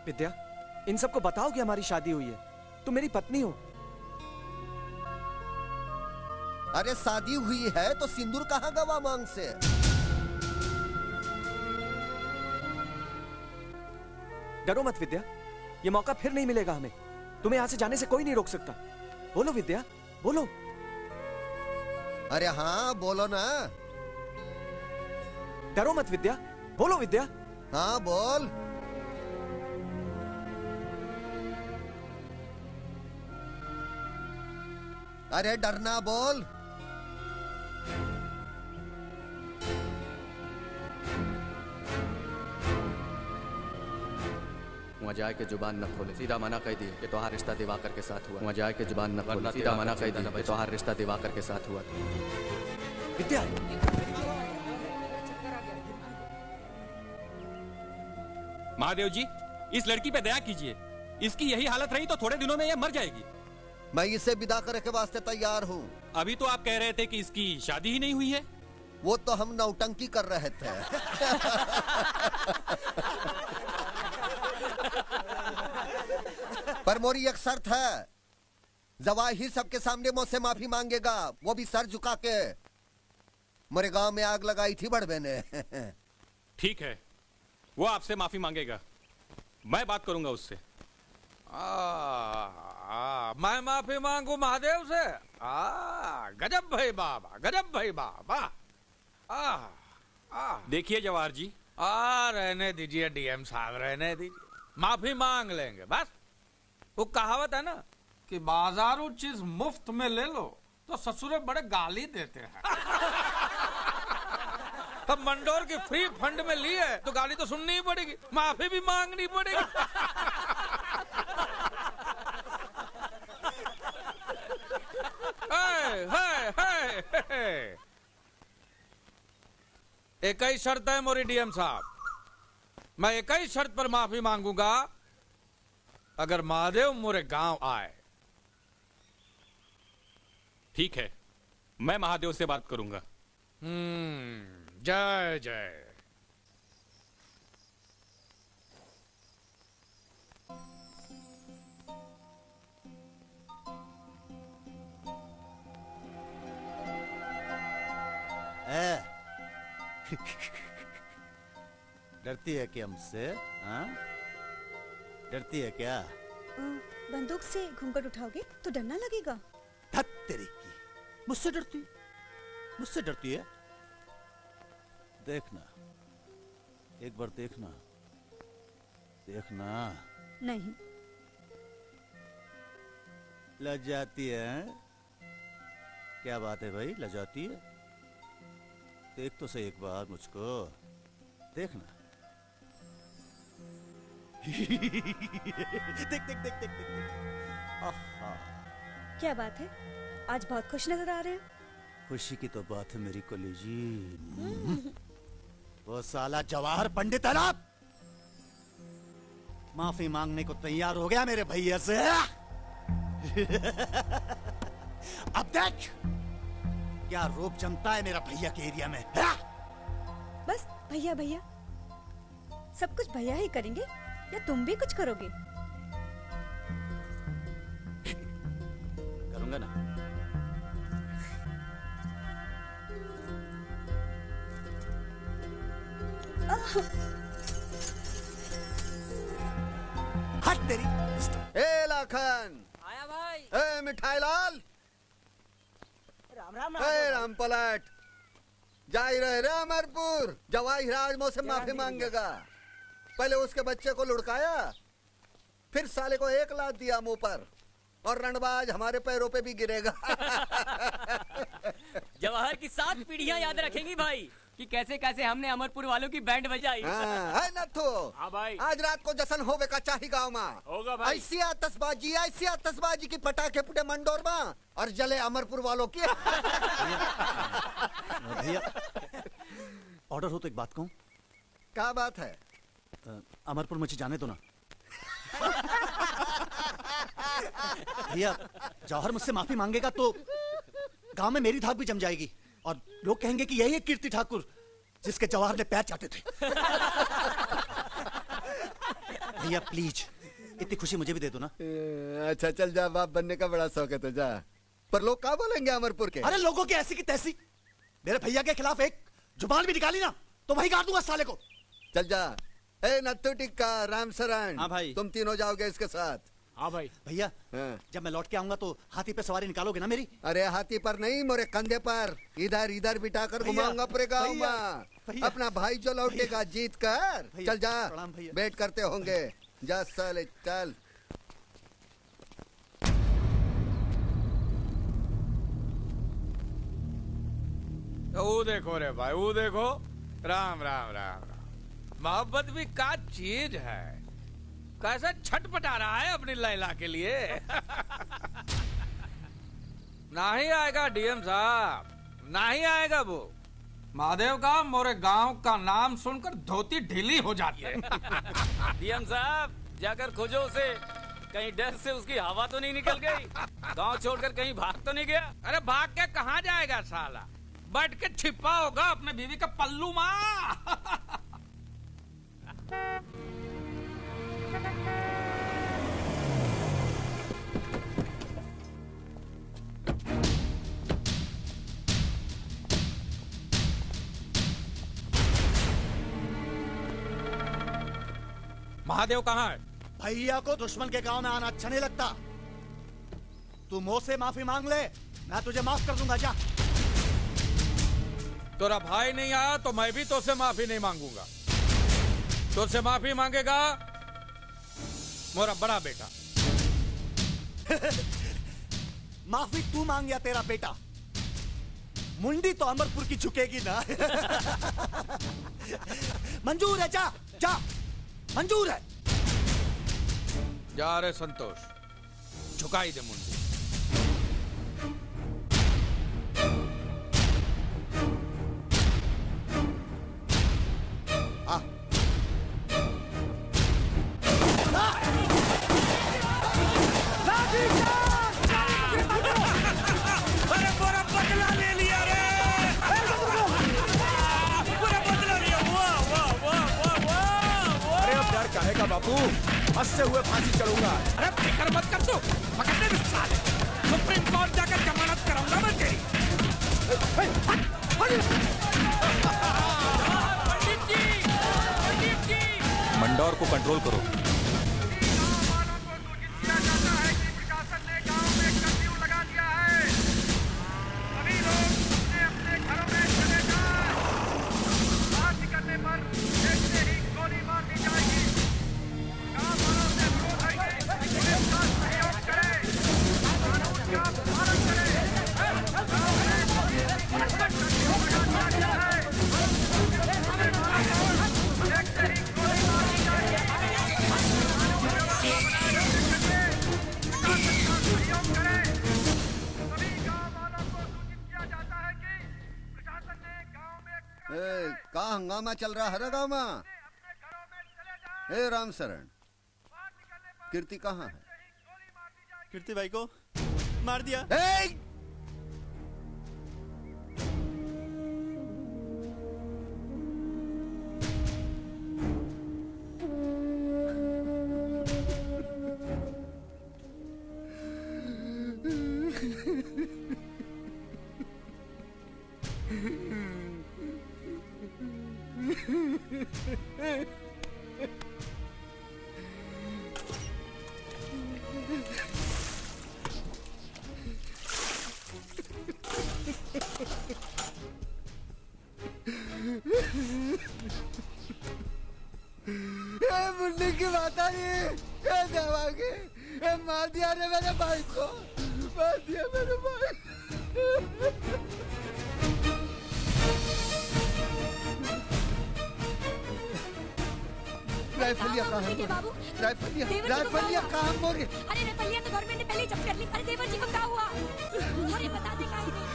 विद्या, इन सबको बताओ कि हमारी शादी हुई है, तुम मेरी पत्नी हो। अरे शादी हुई है तो सिंदूर कहाँ गवा मांग से? डरो मत विद्या, ये मौका फिर नहीं मिलेगा हमें। तुम्हें यहाँ से जाने से कोई नहीं रोक सकता। बोलो विद्या, बोलो। अरे हाँ बोलो ना। डरो मत विद्या, बोलो विद्या। हाँ बोल। अरे डरना बोल। वहाँ जाए के जुबान न खोले, सीधा मना कह दिए कि तुम्हारा रिश्ता दिवाकर के साथ हुआ। वहाँ जाए के जुबान न खोले, सीधा मना कह दिए कि तुम्हारा रिश्ता दिवाकर के साथ हुआ। विद्या, महादेव जी, इस लड़की पे दया कीजिए। इसकी यही हालत रही तो थोड़े दिनों में यह मर जाएगी। मैं इसे विदा करने के वास्ते तैयार हूँ। अभी तो आप कह रहे थे कि इसकी शादी ही नहीं हुई है। वो तो हम नौटंकी कर रहे थे। पर मोरी एक शर्त है, जवाहिर सबके सामने मुझसे माफी मांगेगा, वो भी सर झुका के। मेरे गांव में आग लगाई थी बड़बे ने। ठीक है, वो आपसे माफी मांगेगा, मैं बात करूंगा उससे। मैं माफी मांगू महादेव से? गजब भाई बाबा, गजब भाई बाबा। देखिए जवाहर जी, रहने दीजिए डीएम साहब, रहने दीजिए, माफी मांग लेंगे बस। वो कहावत है ना कि बाजारू चीज मुफ्त में ले लो तो ससुरे बड़े गाली देते हैं। अब मंडोर की फ्री फंड में ली है तो गाली तो सुननी ही पड़ेगी, माफी भी मांगनी पड़ेगी। एक ही शर्त है मोरी डीएम साहब, मैं एक ही शर्त पर माफी मांगूंगा, अगर महादेव मोरे गांव आए। ठीक है, मैं महादेव से बात करूंगा। जय जय। डरती है क्या हमसे? हाँ? डरती है क्या? बंदूक से घूंघट उठाओगे तो डर ना लगेगा? धत तेरी की, मुझसे डरती? मुझसे डरती है? देखना, एक बार देखना, देखना। नहीं। लजाती है? क्या बात है भाई, लजाती है? देख तो सही एक बार मुझको, देखना। देख देख देख देख देख। आहा। क्या बात है, आज बहुत खुश नजर आ रहे हैं। खुशी की तो बात है मेरी कलेजी। वो साला जवाहर पंडित है ना, माफी मांगने को तैयार हो गया मेरे भैया से। अब देख क्या रूप जमता है मेरा भैया के एरिया में। बस भैया भैया, सब कुछ भैया ही करेंगे या तुम भी कुछ करोगे? करूंगा ना। हट तेरी। ए लाखन, आया भाई। ए मिठाई लाल, राम राम राम पलट, जा ही रहे रे अमरपुर। जवाहिराज मुझ से माफी मांगेगा। पहले उसके बच्चे को लुढ़काया, फिर साले को एक लात दिया मुंह पर, और रणबाज हमारे पैरों पे भी गिरेगा। जवाहर की 7 पीढ़ियां याद रखेंगी भाई कि कैसे कैसे हमने अमरपुर वालों की बैंड बजाई। है नथु, भाई आज रात को जश्न होवे का चाही गाँव में। होगा भाई। ऐसी आतशबाजी की पटाखे फुटे मंडोर में और जले अमरपुर वालों की। भैया ऑर्डर हो तो एक बात कहूँ। क्या बात है? अमरपुर मुझे जाने दो ना। भैया जौहर मुझसे माफी मांगेगा तो गांव में मेरी धाक भी जम जाएगी और लोग कहेंगे कि यही है कीर्ति ठाकुर जिसके जवाहर ने पैर चाटे थे। भैया प्लीज इतनी खुशी मुझे भी दे दो ना। अच्छा चल जा, बाप बनने का बड़ा शौक है तो जा। पर लोग क्या बोलेंगे अमरपुर के? अरे लोगों की ऐसी की तैसी, मेरे भैया के खिलाफ एक जुबान भी निकाली ना तो वही गाड़ दूंगा साले को। चल जा। ए नत्थु टिक्का, राम शरण। हाँ भाई। तुम तीनों जाओगे इसके साथ। हाँ भाई। भैया जब मैं लौट के आऊंगा तो हाथी पे सवारी निकालोगे ना मेरी? अरे हाथी पर नहीं, मोरे कंधे पर इधर इधर बिठा कर घुमाऊंगा पूरे गाँव में। अपना भाई जो लौटेगा जीत कर। चल जा, वेट करते होंगे। जा साले चल। वो देखो रे भाई, वो देखो। राम राम राम राम। मोहब्बत भी का चीज है, कैसे छटपटा रहा है अपनी लैला के लिए। नहीं आएगा डीएम साहब, नहीं आएगा वो। महादेव का मोरे गांव का नाम सुनकर धोती ढीली हो जाती है। डीएम साहब जाकर खोजो उसे, कहीं डर से उसकी हवा तो नहीं निकल गई, गांव छोड़कर कहीं भाग तो नहीं गया। अरे भाग के कहाँ जाएगा साला, बैठ के छिपा होगा अपने बीवी का पल्लू माँ। महादेव कहाँ है? भैया को दुश्मन के गांव में आना अच्छा नहीं लगता। तू मुंह से माफी मांग ले, मैं तुझे माफ कर दूंगा। जा तोरा भाई नहीं आया तो मैं भी तुझसे माफी नहीं मांगूंगा। तुझसे माफी मांगेगा मोरा बड़ा बेटा। माफी तू मांग या तेरा बेटा, मुंडी तो अमरपुर की झुकेगी ना। मंजूर है, जा जा, मंजूर है। जा रे संतोष, झुकाई दे मुंडी। बापू, हंसते हुए फांसी चढ़ूंगा। अरे फिक्र मत कर तू, पकड़ने दे साले। सुप्रीम कोर्ट जाकर जमानत कराऊंगा मैं तेरी। पंडित जी, मंडौर को कंट्रोल करो। कहाँ हंगामा चल रहा है गाँव में? ए राम शरण, कीर्ति कहाँ है? कीर्ति भाई को मार दिया। मुन्नी की बात आ रही, मार दिया रे मेरे भाई को, मार दिया मेरे भाई। राइफलिया कहाँ है? राइफलिया कहाँ मोरे? अरे राइफलिया तो गवर्नमेंट ने पहले ही जब्त कर ली। अरे देवर जी को क्या हुआ? अरे बता दे काहे नहीं?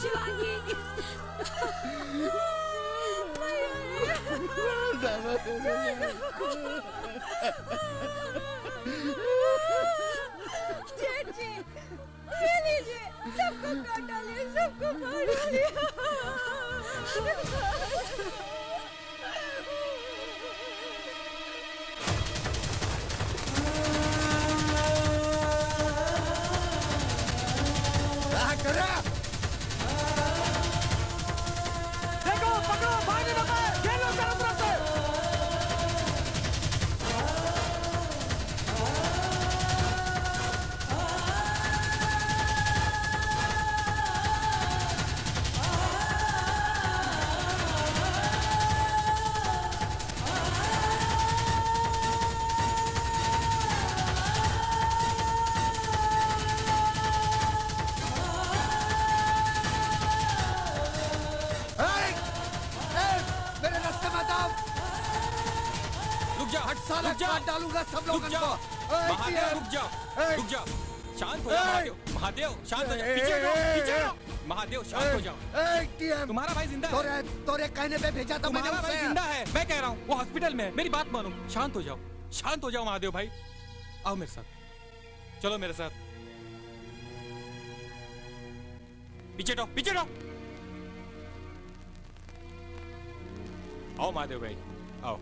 शिवांगी, जेठ जी, ये लीजिए, सबको काट डालिए, सबको मार डालिए। देखो, पकड़ो, भाई ने पकड़ो, ये लो चारों तरफ से। रुक जा, डालूंगा सब लोगों को। महादेव रुक जाओ, रुक जाओ, शांत हो जाओ। महादेव शांत हो जाओ, पीछे हटो, पीछे हटो। महादेव शांत हो जाओ। तुम्हारा भाई जिंदा है। तोरे कहने पे भेजा था मैंने तुम्हारा भाई जिंदा है, मैं कह रहा हूँ, वो हॉस्पिटल में है। मेरी बात मानो, शांत हो जाओ, शांत हो जाओ महादेव भाई। आओ मेरे साथ, चलो मेरे साथ। पीछे हटो, पीछे हटो। आओ महादेव भाई, आओ।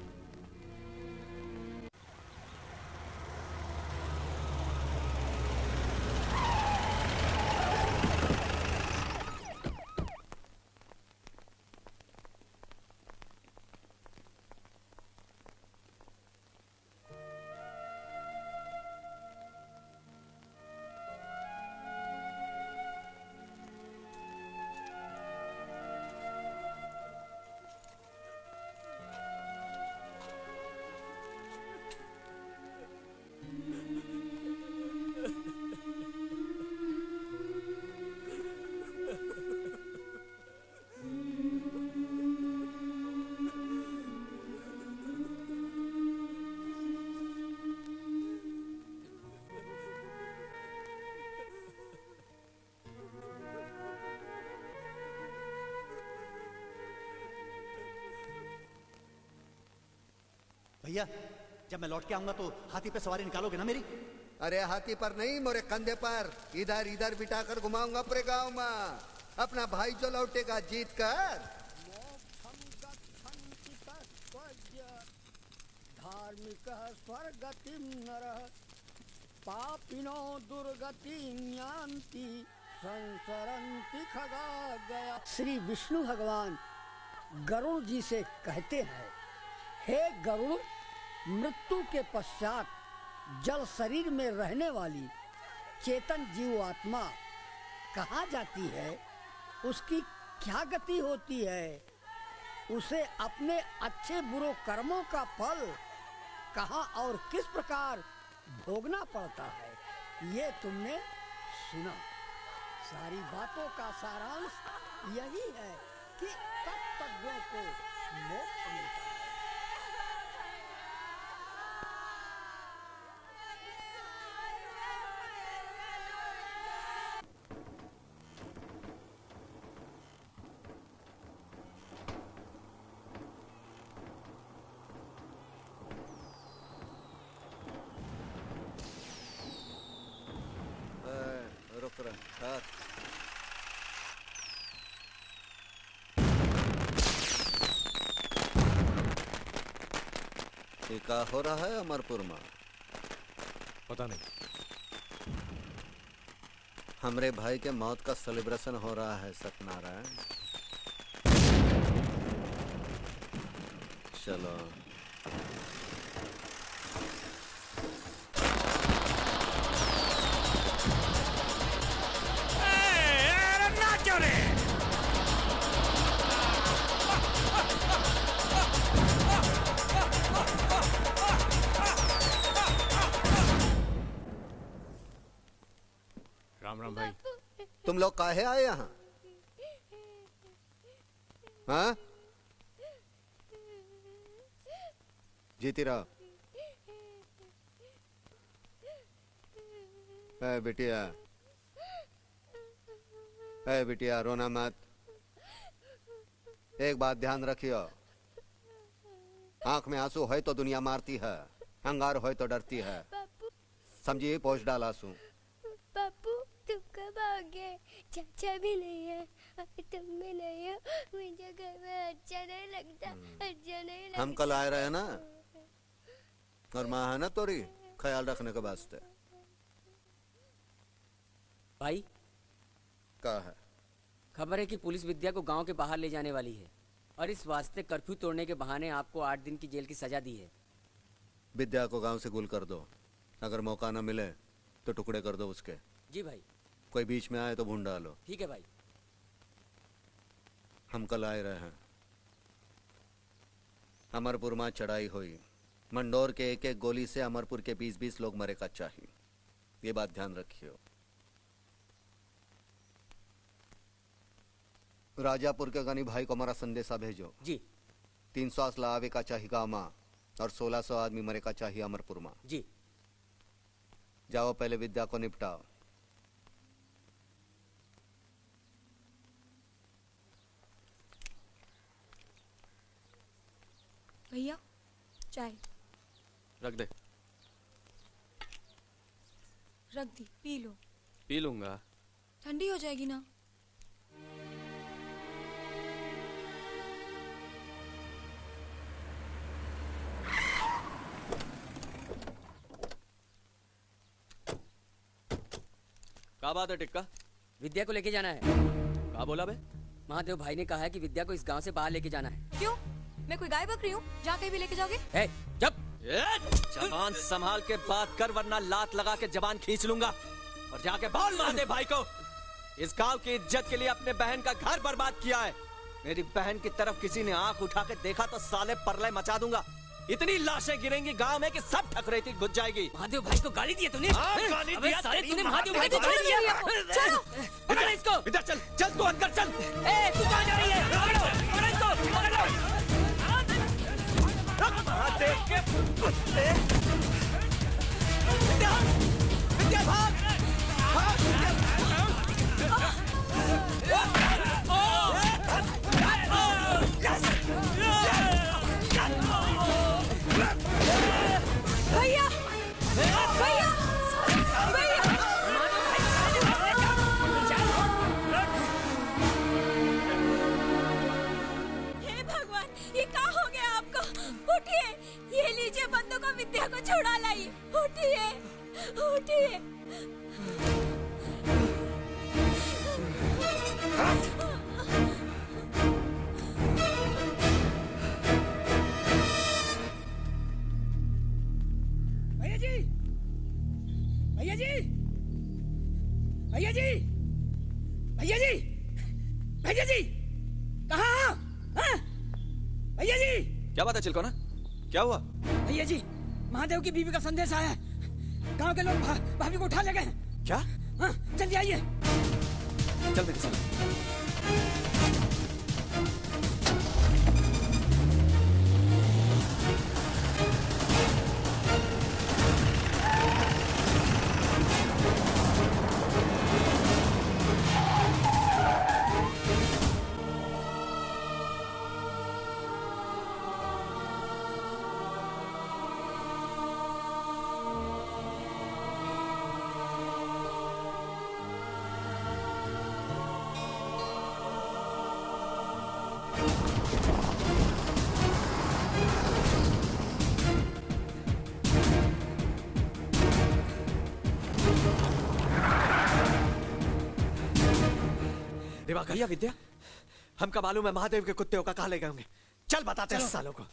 भैया जब मैं लौट के आऊंगा तो हाथी पे सवारी निकालोगे ना मेरी? अरे हाथी पर नहीं, मोरे कंधे पर इधर इधर बिठा कर घुमाऊंगा पूरे गांव में। अपना भाई जो लौटेगा जीत कर। धार्मिक स्वर्गतिम नरः पापिनो दुर्गतिं यान्ति संसरन्ति खगादया। श्री विष्णु भगवान गरुड़ जी से कहते हैं, हे गरुड़, मृत्यु के पश्चात जल शरीर में रहने वाली चेतन जीव आत्मा कहाँ जाती है, उसकी क्या गति होती है, उसे अपने अच्छे बुरे कर्मों का फल कहाँ और किस प्रकार भोगना पड़ता है, ये तुमने सुना। सारी बातों का सारांश यही है कि तत्वज्ञों को मोक्ष मिलता है। रुक रहा। क्या हो रहा है अमरपुर में? पता नहीं। हमरे भाई के मौत का सेलिब्रेशन हो रहा है सत्यनारायण। चलो नाचो रे। राम राम भाई। तुम लोग काहे आए यहाँ? हाँ? जीती रहो। बिटिया, बिटिया रोना मत। एक बात ध्यान रखियो, आंख में आंसू है तो दुनिया मारती है, अंगार हो तो डरती है। समझिए, पोछ डाल आंसू। पापू तुम कब आओगे? चाचा भी नहीं है, तुम भी नहीं हो, मुझे घर में अच्छा नहीं लगता, अच्छा नहीं लगता। हम कल आए रहे ना, और माँ है ना तोरी, ख्याल रखने के वास्ते। भाई क्या है? खबर है कि पुलिस विद्या को गांव के बाहर ले जाने वाली है, और इस वास्ते कर्फ्यू तोड़ने के बहाने आपको 8 दिन की जेल की सजा दी है। विद्या को गांव से गुल कर दो, अगर मौका न मिले तो टुकड़े कर दो उसके। जी भाई। कोई बीच में आए तो भून डालो। ठीक है भाई। हम कल आए रहे हैं। अमरपुर में चढ़ाई हुई, मंडोर के एक एक गोली से अमरपुर के 20-20 लोग मरे का चाहिए, ये बात ध्यान रखियो। राजापुर के गनी भाई को हमारा संदेशा भेजो। जी। 300 असला आवे का चाहिए गाँव में, और 1600 आदमी मरे का चाहिए अमरपुर में। जी। जाओ पहले विद्या को निपटाओ। भैया चाय रख दे। रख दी, पी लो। पी लूंगा। ठंडी हो जाएगी ना। क्या बात है टिक्का? विद्या को लेके जाना है। क्या बोला बे? महादेव भाई ने कहा है कि विद्या को इस गांव से बाहर लेके जाना है। क्यों? मैं कोई गाय बकरी हूँ जहाँ कहीं भी लेके जाओगे? जबान संभाल के बात कर, वरना लात लगा के जबान खींच लूंगा। और जाके बोल महादेव भाई को, इस गांव की इज्जत के लिए अपने बहन का घर बर्बाद किया है। मेरी बहन की तरफ किसी ने आंख उठा के देखा तो साले परले मचा दूंगा। इतनी लाशें गिरेंगी गांव में कि सब ठकरेती घुस जाएगी। महादेव भाई को गाली दी है तूने? गाली दिया साले तूने महादेव भाई को गाली दिया। चलो पकड़ इसको। इधर चल, चल तू अंदर चल। ए तू कहाँ जा रही है? पकड़ो, पकड़ो इसको, पकड़ लो। महादेव के कुत्ते। विद्या, विद्या भाग, भाग विद्या। भैया जी, भैया जी, भैया जी, कहाँ? हाँ? भैया जी, क्या बात है चिलकोना? क्या हुआ? भैया जी, महादेव की बीवी का संदेश आया है। गांव के लोग भाभी को उठा ले गए। क्या? हाँ, जल्दी आइए। चल मेरे साथ। भैया विद्या, हमका मालूम है महादेव के कुत्ते का कहाँ ले गए होंगे। चल बताते हैं सालों को।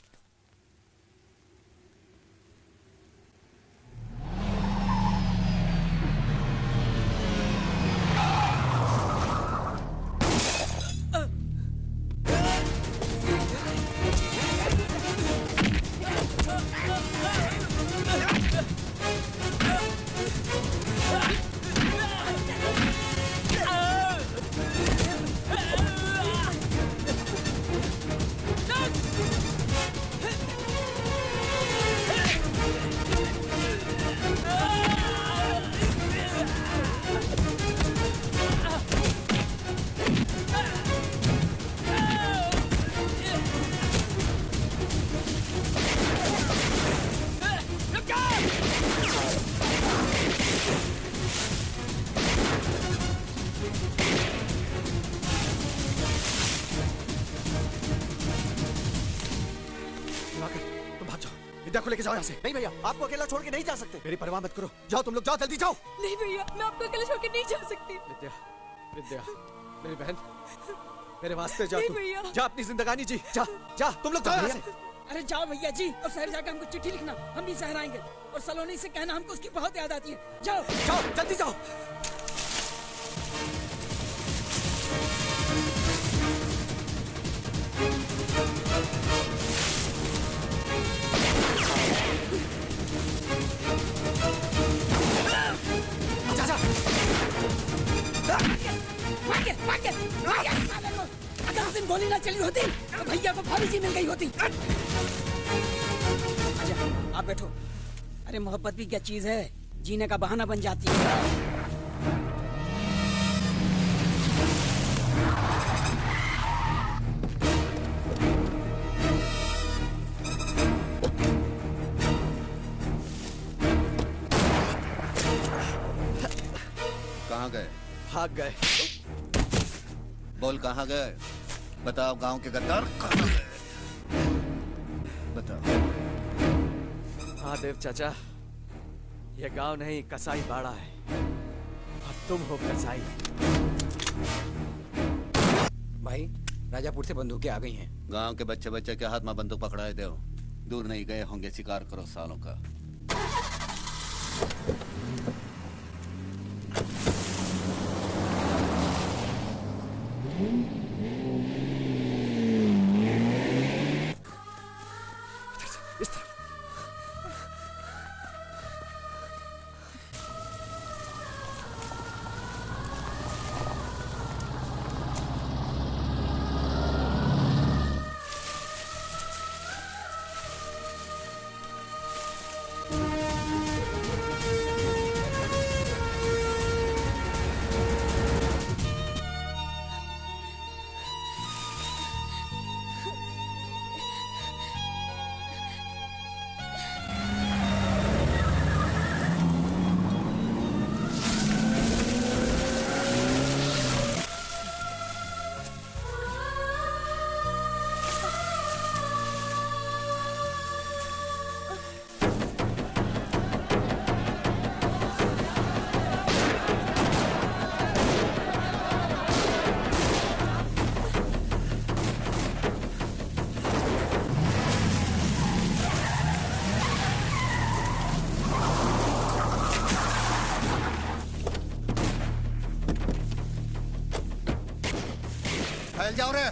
को लेके जाओ यहाँ से। नहीं भैया, आपको अकेला छोड़ के नहीं जा सकते। मेरी परवाह मत करो, जाओ तुम लोग, जाओ जल्दी जाओ। नहीं भैया, मैं आपको अकेला छोड़ के नहीं जा सकती। विद्या, विद्या, मेरी बहन, मेरे वास्ते जा तू। जा अपनी जिंदगानी जी, जा, जा तुम लोग जाओ यहाँ से। अरे जाओ भैया जी, और शहर जाकर हमको चिट्ठी लिखना, हम भी शहर आएंगे। और सलोनी से कहना हमको उसकी बहुत याद आती है। जाओ जाओ जल्दी जाओ। अगर उस दिन गोली ना चली होती तो भैया को भाभी जी मिल गई होती। आजा, आप बैठो। अरे मोहब्बत भी क्या चीज है, जीने का बहाना बन जाती है। कहाँ गए? भाग गए। बोल कहाँ गए? बताओ, गांव के गद्दार कहाँ गए? बताओ। महादेव चाचा, ये गांव नहीं कसाई बाड़ा है, और तुम हो कसाई। भाई, राजापुर से बंदूकें आ गई हैं। गांव के बच्चे बच्चे के हाथ में बंदूक पकड़ाए दो। दूर नहीं गए होंगे, शिकार करो सालों का। इस तरफ। फैल जाओ रे।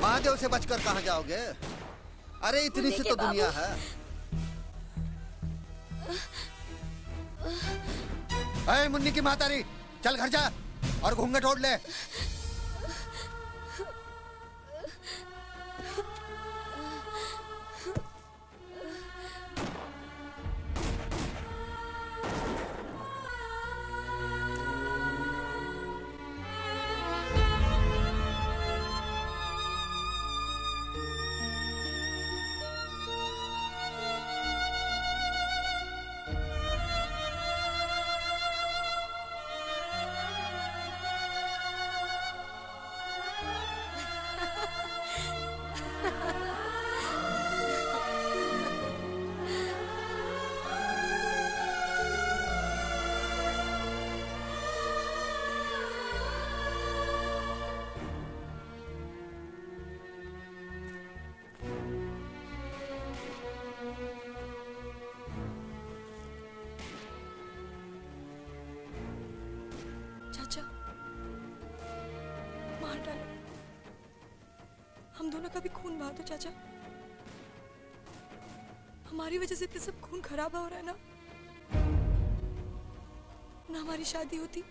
महादेव से बचकर कहाँ जाओगे? अरे इतनी सी तो दुनिया है। अरे मुन्नी की मातारी, चल घर जा और घूंघट ओढ़ ले। मार डालो, हम दोनों का भी खून बहा दो चाचा। हमारी वजह से इतने सब खून खराब हो रहा है ना। ना हमारी शादी होती,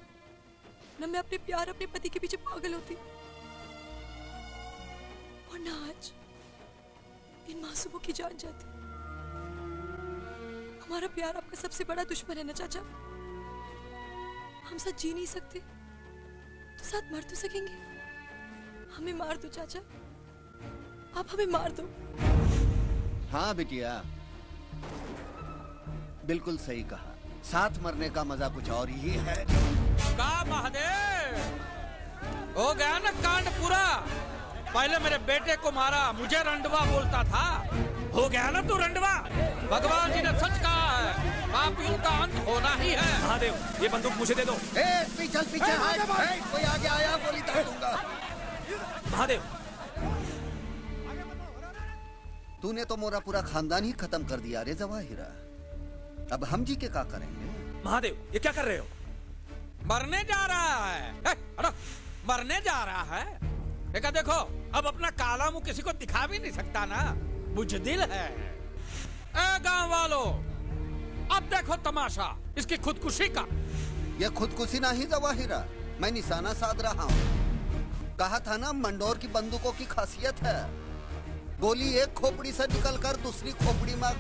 ना मैं अपने प्यार अपने पति के पीछे पागल होती, और ना आज इन मासूमों की जान जाती। हमारा प्यार आपका सबसे बड़ा दुश्मन है ना चाचा। हम साथ जी नहीं सकते तो साथ मर तो सकेंगे। हमें मार दो चाचा, आप हमें मार दो। हाँ बिटिया, बिल्कुल सही कहा। साथ मरने का मजा कुछ और ही है। का महादेव, हो गया ना कांड पूरा। पहले मेरे बेटे को मारा, मुझे रंडवा बोलता था। हो गया ना तू रंडवा। भगवान जी ने सच कहा है, पापियों का अंत होना ही है। महादेव, ये बंदूक मुझे दे दो। चल पीछे हट, कोई आगे आया गोली दाग दूंगा। महादेव, तूने तो मोरा पूरा खानदान ही खत्म कर दिया रे जवाहिरा। अब हम जी के क्या करेंगे? महादेव, ये क्या कर रहे हो? मरने जा रहा है। मरने जा रहा है। देखा देखो, अब अपना काला मुंह किसी को दिखा भी नहीं सकता ना, बुजदिल है। ए गांव वालों, अब देखो तमाशा इसकी खुदकुशी का। ये खुदकुशी नहीं जवाहिरा, मैं निशाना साध रहा हूँ। कहा था ना, मंडोर की बंदूकों की खासियत है, गोली एक खोपड़ी से निकलकर दूसरी खोपड़ी में